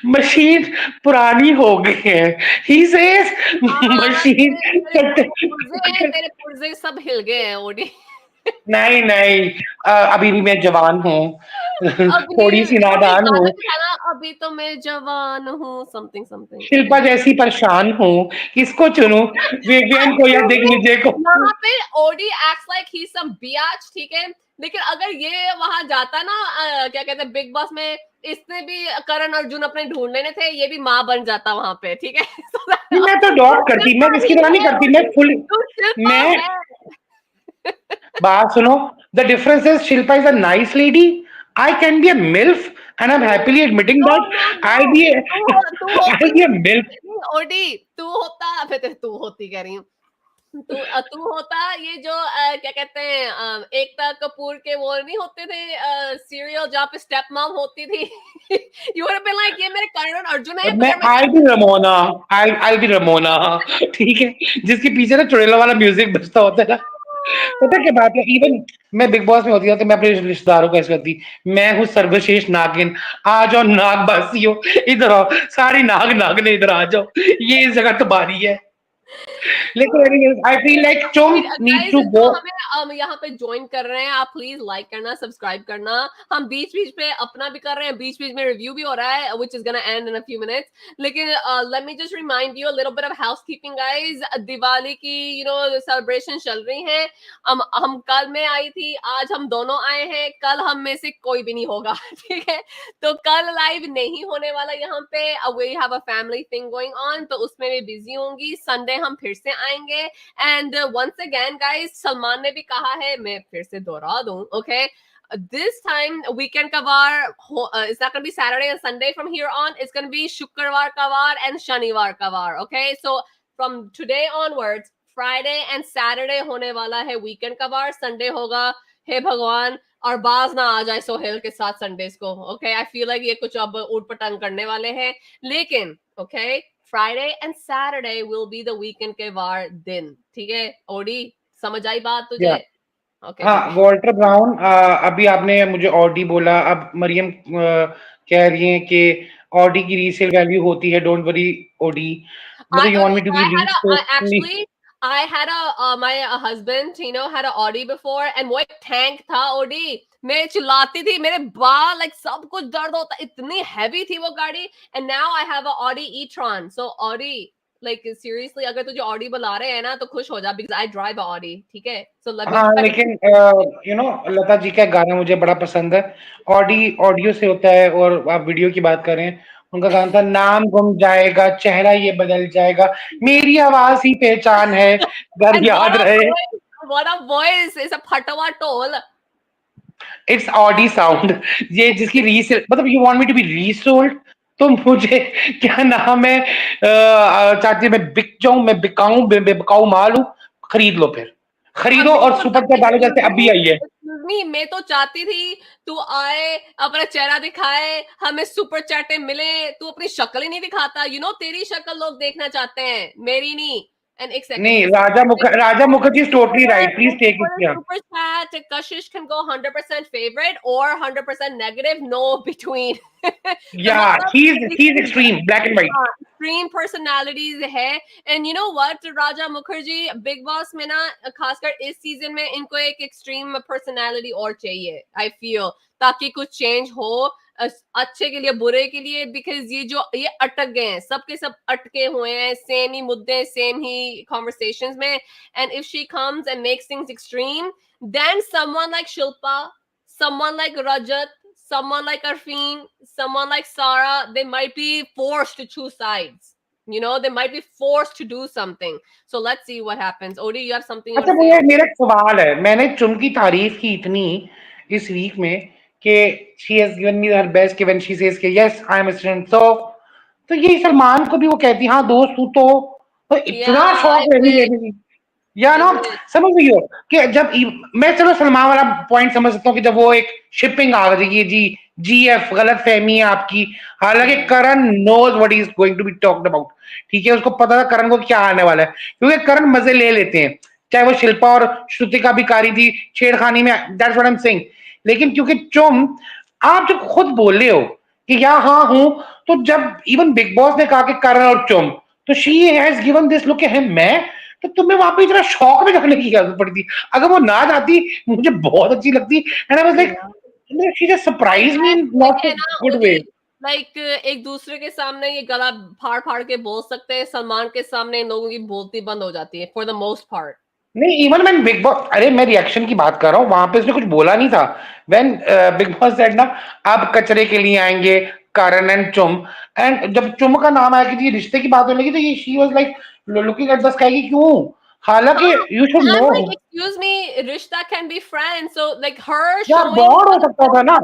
Speaker 3: मशीन पुरानी हो गई है। He says मशीन
Speaker 2: तेरे पुर्जे सब हिल गए हैं ओडी।
Speaker 3: नहीं नहीं, अभी भी मैं जवान हूँ,
Speaker 2: अभी
Speaker 3: थोड़ी सी
Speaker 2: अभी
Speaker 3: नादान
Speaker 2: गाना
Speaker 3: हूँ,
Speaker 2: भी था ना, अभी तो मैं जवान हूँ, समथिंग समथिंग।
Speaker 3: शिल्पा जैसी परेशान हूँ, किसको चुनूं, विवियन को या दिग्विजय को?
Speaker 2: यहाँ पे ओडी एक्ट्स लाइक ही सम बियाच, ठीक है, लेकिन अगर ये वहां जाता ना, क्या कहते हैं बिग बॉस में, इसने भी करण अर्जुन अपने ढूंढ लेने थे, ये भी माँ बन जाता वहां पे, ठीक है।
Speaker 3: मैं तो डॉट करती, मैं इसकी तरह नहीं करती, मैं फुल, मैं बात सुनो, the difference is Shilpa is a nice lady, I can be a MILF, and I am happily admitting that I be a MILF.
Speaker 2: Odie तू होता, तू होती कह रही हूँ, तू होता ये जो क्या कहते हैं एकता कपूर के वो नहीं होते थे सीरियल जहाँ पे स्टेप मॉम होती थी। You would have been like ये मेरे करण अर्जुन है,
Speaker 3: मैं आई बी रमोना, आई बी रमोना, ठीक है, जिसके पीछे ना चुड़ैला वाला म्यूजिक बजता होता है ना। पता क्या बात है, इवन मैं बिग बॉस में होती ना तो मैं अपने रिश्तेदारों को ऐसे करती, मैं हूँ सर्वश्रेष्ठ नागिन, आ जाओ नाग बासियो, इधर आओ, सारी नाग नाग ने इधर आ जाओ, ये इस जगह तुम्हारी है। लेकिन आई फील लाइक चुम नीड
Speaker 2: गाइस
Speaker 3: टू
Speaker 2: जो
Speaker 3: गो।
Speaker 2: हमें यहाँ पे ज्वाइन कर रहे हैं, आप प्लीज लाइक करना, सब्सक्राइब करना। हम बीच बीच पे अपना भी कर रहे हैं, बीच बीच में रिव्यू भी हो रहा है, which is gonna end in a few minutes. लेकिन let me just remind you a little bit of housekeeping guys. Diwali की सेलिब्रेशन चल रही है। हम कल में आई थी, आज हम दोनों आए हैं, कल हम में से कोई भी नहीं होगा। ठीक है, तो कल लाइव नहीं होने वाला यहाँ पे। We have a family thing going on, तो उसमें भी बिजी होंगी। संडे हम फिर से आएंगे। And once again guys, Salman ने भी कहा है, मैं फिर से दोहरा दूं, okay, this time weekend ka vaar it's not going to be Saturday and Sunday from here on. It's going to be Shuravaar Ka Vaar and Shanivar Ka Vaar. Okay, so from today onwards, Friday and Saturday hone wala hai weekend ka vaar, Sunday hoga हे भगवान और बाज ना आ जाए सोहेल के साथ Sundays को। Okay, आई feel like ये कुछ अब उठ पटांग करने वाले हैं। लेकिन okay, Friday and Saturday will be the weekend के वार दिन। ठीक है ओडी, समझ आई बात तुझे? ओके
Speaker 3: हाँ,
Speaker 2: ठीक है।
Speaker 3: वॉल्टर ब्राउन, अभी आपने मुझे ऑडी बोला, अब मरियम कह रही हैं कि ऑडी की रीसेल वैल्यू होती है, डोंट वरी ओडी, मतलब you want me to be rich.
Speaker 2: I had my husband, had a Audi before, and वो एक टैंक था Audi। मैं चिल्लाती थी, मेरे बाल like सब कुछ दर्द होता, इतनी heavy थी वो गाड़ी। And now I have a Audi e-tron, so Audi, like seriously, अगर तुझे Audi बुला रहे हैं ना तो खुश हो जा, because I drive a Audi। ठीक है, so let me
Speaker 3: हाँ, लेकिन लता जी का गाना मुझे बड़ा पसंद है, ऑडियो से होता है, और आप वीडियो की बात कर रहे हैं, उनका गाना था, नाम गुम जाएगा चेहरा ये बदल जाएगा, मेरी आवाज ही पहचान है, घर
Speaker 2: and
Speaker 3: याद रहे।
Speaker 2: what a voice is a फटवा टोल।
Speaker 3: It's Audi sound. ये जिसकी रीसेल, मतलब you want me to be resold, तो मुझे क्या नाम है, चाहती है मैं बिक जाऊं, मैं बिकाऊं, मैं बिकाऊ माल हूं, खरीद लो, फिर
Speaker 2: हाँ,
Speaker 3: खरीदो
Speaker 2: मैं
Speaker 3: और
Speaker 2: तो
Speaker 3: सुपर चैट डालो जैसे अभी आई है।
Speaker 2: मैं तो चाहती थी तू आए, अपना चेहरा दिखाए, हमें सुपर चैटे मिले। तू अपनी शक्ल ही नहीं दिखाता। तेरी शक्ल लोग देखना चाहते हैं, मेरी नहीं। एंड
Speaker 3: नहीं,
Speaker 2: एक second,
Speaker 3: Raja Mukherjee is totally right, please take
Speaker 2: for
Speaker 3: it
Speaker 2: the
Speaker 3: here.
Speaker 2: super chat, Kashish can go 100% favorite or 100% negative, no between। तो
Speaker 3: या
Speaker 2: मतलब
Speaker 3: he is extreme black and white.
Speaker 2: Extreme personalities है। And you know what, Raja Mukherjee Bigg Boss में ना, खासकर इस season में इनको एक एक्सट्रीम पर्सनालिटी और चाहिए, आई फील, ताकि कुछ चेंज हो, अच्छे के लिए बुरे के लिए। बिकॉज ये अटक गए हैं, सबके सब अटके हुए हैं, सेम ही मुद्दे, सेम ही कॉन्वर्सेशंस में। And if she comes and makes things extreme, then someone like Shilpa, someone like Rajat, someone like Arfeen, someone like Sarah, they might be forced to choose sides. They might be forced to do something. So let's see what happens. Odi, you have something you
Speaker 3: अच्छा,
Speaker 2: want to say?
Speaker 3: मुझे मेरा एक सवाल है, मैंने चुम की तारीफ की इतनी इस वीक में कि she has given me her best, कि व्हेन शी सेज कि यस आई एम स्टूडेंट, तो ये सलमान को भी वो कहती, हाँ दोस्त तू तो
Speaker 2: Yeah,
Speaker 3: इतना
Speaker 2: I
Speaker 3: शौक रहने
Speaker 2: wish,
Speaker 3: देने की, या
Speaker 2: I
Speaker 3: ना,
Speaker 2: wish।
Speaker 3: समझ रही हो कि जब मैं चलो सलमान वाला पॉइंट समझ सकता हूँ कि जब वो एक शिपिंग आ गई है, जी जीएफ गलत फहमी है आपकी, हालांकि Karan knows what is going to be talked about, ठीक है, उसको पता था करण को क्या आने वाला है, क्योंकि करण मजे ले लेते हैं, चाहे वो शिल्पा और श्रुतिका भी कारी थी छेड़खानी में, that's what I am saying. लेकिन क्योंकि चुम, आप जब खुद बोल रहे हो कि या हाँ हूं, तो जब इवन बिग बॉस ने कहा कि करण और चुम, तो she has given this look है, मैं, तो तुम्हें वहां पे इतना शौक में जाने की जरूरत पड़ी थी, अगर वो ना जाती मुझे बहुत अच्छी लगती, and I was like
Speaker 2: Yeah।
Speaker 3: She just surprise me in not
Speaker 2: देखिए
Speaker 3: अ
Speaker 2: ना
Speaker 3: गुड वे।
Speaker 2: ओदी, लाइक एक दूसरे के सामने ये गला फाड़ फाड़ के बोल सकते हैं, सलमान के सामने इन लोगों की बोलती बंद हो जाती है फॉर द मोस्ट पार्ट।
Speaker 3: नहीं, इवन मैं बिग बॉस, अरे मैं रिएक्शन की बात कर रहा हूँ, वहां पे उसने कुछ बोला नहीं था, व्हेन बिग बॉस सेड ना, अब कचरे के लिए आएंगे करण एंड चुम, एंड जब चुम का नाम आया कि ये रिश्ते की बात होने लगी, तो ये she was like looking at the sky कि क्यों, हालांकि
Speaker 2: हाँ,
Speaker 3: you should
Speaker 2: I'm
Speaker 3: no,
Speaker 2: like, excuse me, Rishta can be friends. So like her
Speaker 3: यार
Speaker 2: showing,
Speaker 3: बॉन्ड हो सकता था ना।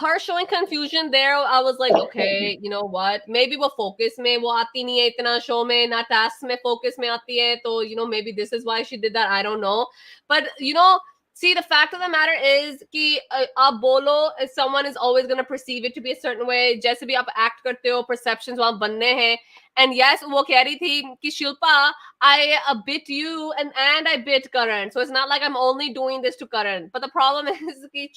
Speaker 2: her showing confusion there, I was like, okay, you know what? Maybe वो focus में वो आती नहीं है इतना शो में, ना task में focus में आती है, तो maybe this is why she did that. I don't know, but see, the fact of the matter is कि आप बोलो, someone is always going to perceive it to be a certain way. जैसे भी आप act करते हो, perceptions वहाँ बनने हैं। And yes, वो कह रही थी कि Shilpa, I bit you and I bit Karan. So it's not like I'm only doing this to Karan. But the problem is कि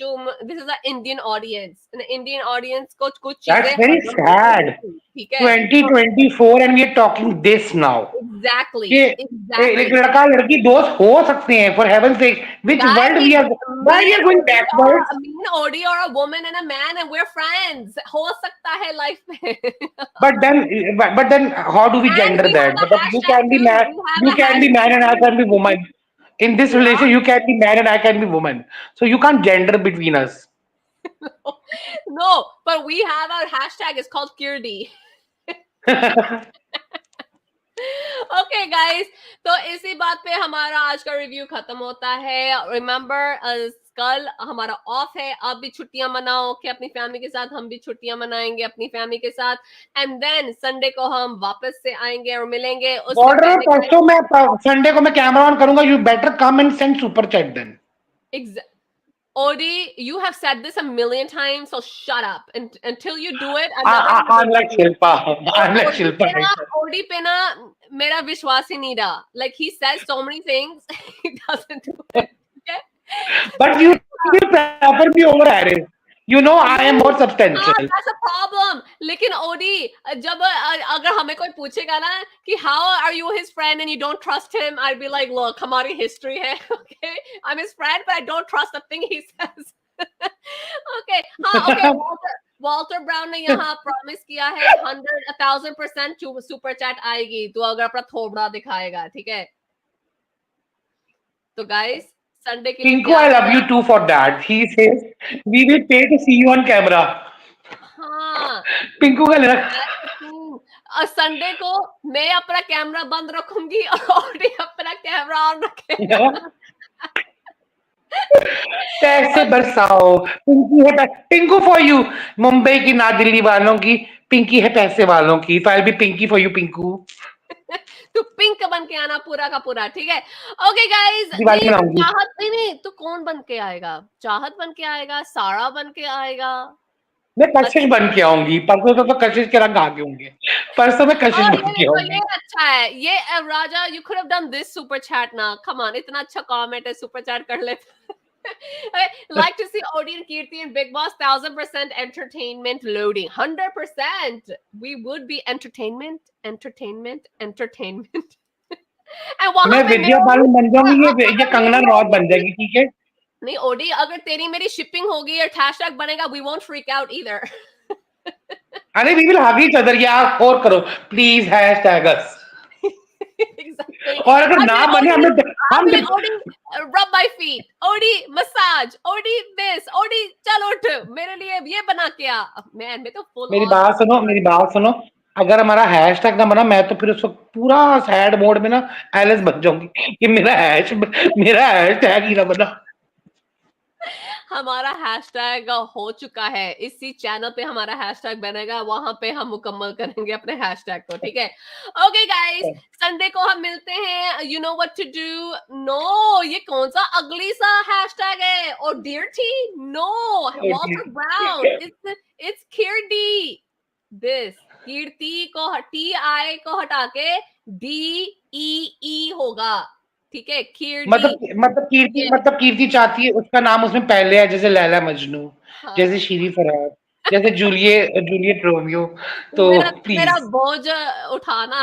Speaker 2: this is an Indian audience. An Indian audience को कुछ
Speaker 3: That's
Speaker 2: चीजें
Speaker 3: very
Speaker 2: हजम नहीं
Speaker 3: sad.
Speaker 2: होती, ठीक है? तो
Speaker 3: 2024 and we are talking this now.
Speaker 2: exactly,
Speaker 3: कि एक
Speaker 2: exactly.
Speaker 3: लड़का लड़की दोस्त हो सकते हैं, for heaven's sake. Which world we
Speaker 2: Guys,
Speaker 3: are? Why
Speaker 2: me
Speaker 3: we are
Speaker 2: and
Speaker 3: going
Speaker 2: Odie
Speaker 3: backwards?
Speaker 2: me and Odie are a woman and a man and we're friends. हो सकता है life में.
Speaker 3: But then, how do we
Speaker 2: And
Speaker 3: gender
Speaker 2: we
Speaker 3: that?
Speaker 2: have a
Speaker 3: But you
Speaker 2: hashtag
Speaker 3: can be
Speaker 2: too.
Speaker 3: man,
Speaker 2: We have
Speaker 3: you
Speaker 2: a
Speaker 3: can be man,
Speaker 2: hashtag
Speaker 3: and I
Speaker 2: too.
Speaker 3: can be woman. In this
Speaker 2: Yeah.
Speaker 3: relation, you can be man and I can be woman. So you can't gender between us.
Speaker 2: No, but we have our hashtag. It's called Kirdi. Okay, guys. तो इसी बात पे हमारा आज का review खत्म होता है. रिमेम्बर कल हमारा ऑफ है. आप भी छुट्टियां मनाओ कि अपनी फैमिली के साथ. हम भी छुट्टियां मनाएंगे अपनी फैमिली के साथ. एंड देन संडे को हम वापस से आएंगे और मिलेंगे. उससे
Speaker 3: बॉर्डर में
Speaker 2: पहले
Speaker 3: परसों मैं संडे को मैं कैमरा ऑन करूंगा. You better come and send super chat then.
Speaker 2: Odie, you have said this a million times, so shut up. And until you do it, I'm not going to
Speaker 3: I'm like Shilpa. I'm like
Speaker 2: Odie
Speaker 3: Shilpa.
Speaker 2: पे ना Odie पे ना मेरा विश्वास ही नहीं रहा. Like he says so many things, he doesn't do it. Okay?
Speaker 3: But you will prefer me over Harris. You know I am more substantial.
Speaker 2: That's a problem. लेकिन Odie, जब अगर हमें कोई पूछेगा ना कि how are you his friend and you don't trust him, I'd be like, look, हमारी history है, okay? I'm his friend, but I don't trust a thing he says. Okay, हाँ, okay. Walter Brown ने यहाँ promise किया है 1,000% super chat आएगी. तो अगर अपना थोबड़ा दिखाएगा, ठीक है? तो guys, संडे के लिए
Speaker 3: Pinku, I love you too for that. He says we will pay to see you on camera.
Speaker 2: हाँ.
Speaker 3: पिंकू का लेना.
Speaker 2: और संडे को मैं अपना कैमरा बंद रखूंगी और अपना कैमरा ऑन रखेगा.
Speaker 3: पैसे बरसाओ. पिंकी है पिंकू फॉर यू. मुंबई की ना दिल्ली वालों की. पिंकी है पैसे वालों की. तो I be Pinky for you Pinku.
Speaker 2: तू पिंक बन के आना पूरा का पूरा, ठीक है? Okay guys.
Speaker 3: दिवाली मनाऊंगी.
Speaker 2: चाहत नहीं तो कौन बन के आएगा? चाहत बन के आएगा, सारा बन के आएगा.
Speaker 3: मैं कशिश बन के आऊंगी. परसों तो कशिश के रंग आगे होंगे. परसों मैं कशिश बन के आऊंगी.
Speaker 2: ये अच्छा है. ये राजा, you could have done this super chat ना. Come on, इतना अच्छा कमेंट है, super chat कर ले. Okay, like to see Odie and Kirti and Big Boss. 1,000% entertainment loading. 100%. We would be entertainment. And वहां
Speaker 3: मैं
Speaker 2: पे
Speaker 3: विद्या बालन बन जाऊंगी. ये कंगना रनौत बन जाएगी, ठीक है?
Speaker 2: नहीं ओडी, अगर तेरी मेरी शिपिंग होगी और हैशटैग बनेगा, we won't freak out either.
Speaker 3: अरे we will hug each other. यार और करो प्लीज हैशटैग अस.
Speaker 2: Exactly.
Speaker 3: और अगर ना बने हम
Speaker 2: Odie, rub my feet. Odie, massage. Odie, this. Odie, चल उठ. मेरे लिए ये बना के आ. Man, मैं तो full
Speaker 3: मेरी बात सुनो. अगर हमारा हैशटैग ना बना, मैं तो फिर उसको पूरा सैड मोड में ना एलिस बन जाऊंगी कि मेरा हैशटैग ही ना बना.
Speaker 2: हमारा हैशटैग हो चुका है. इसी चैनल पे हमारा हैशटैग बनेगा. वहां पे हम मुकम्मल करेंगे अपने हैशटैग को, ठीक है? ओके गाइस, संडे को हम मिलते हैं. You know what to do. No, ये कौन सा अगली सा हैशटैग है? और dear T, no, Walter Brown. It's Kirti. This Kirti को TI को हटा के DEE होगा, ठीक है?
Speaker 3: मतलब कीर्ति चाहती है उसका नाम उसमें पहले है, जैसे लैला मजनू. हाँ. जैसे शीरी फरहाद, जैसे जूलियट रोमियो. तो प्लीज
Speaker 2: मेरा बोझ उठाना.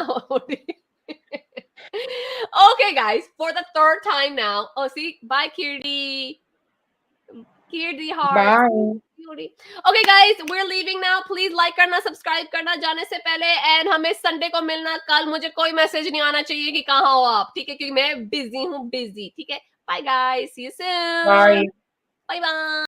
Speaker 2: Okay guys, for the third time now. Oh, see, bye Kirti heart.
Speaker 3: Bye.
Speaker 2: Okay guys, we're leaving now. Please like करना, सब्सक्राइब करना जाने से पहले. एंड हमें संडे को मिलना. कल मुझे कोई मैसेज नहीं आना चाहिए कि कहाँ हो आप, ठीक है? क्योंकि मैं बिजी हूँ, ठीक है? Bye guys, see you soon. Bye bye.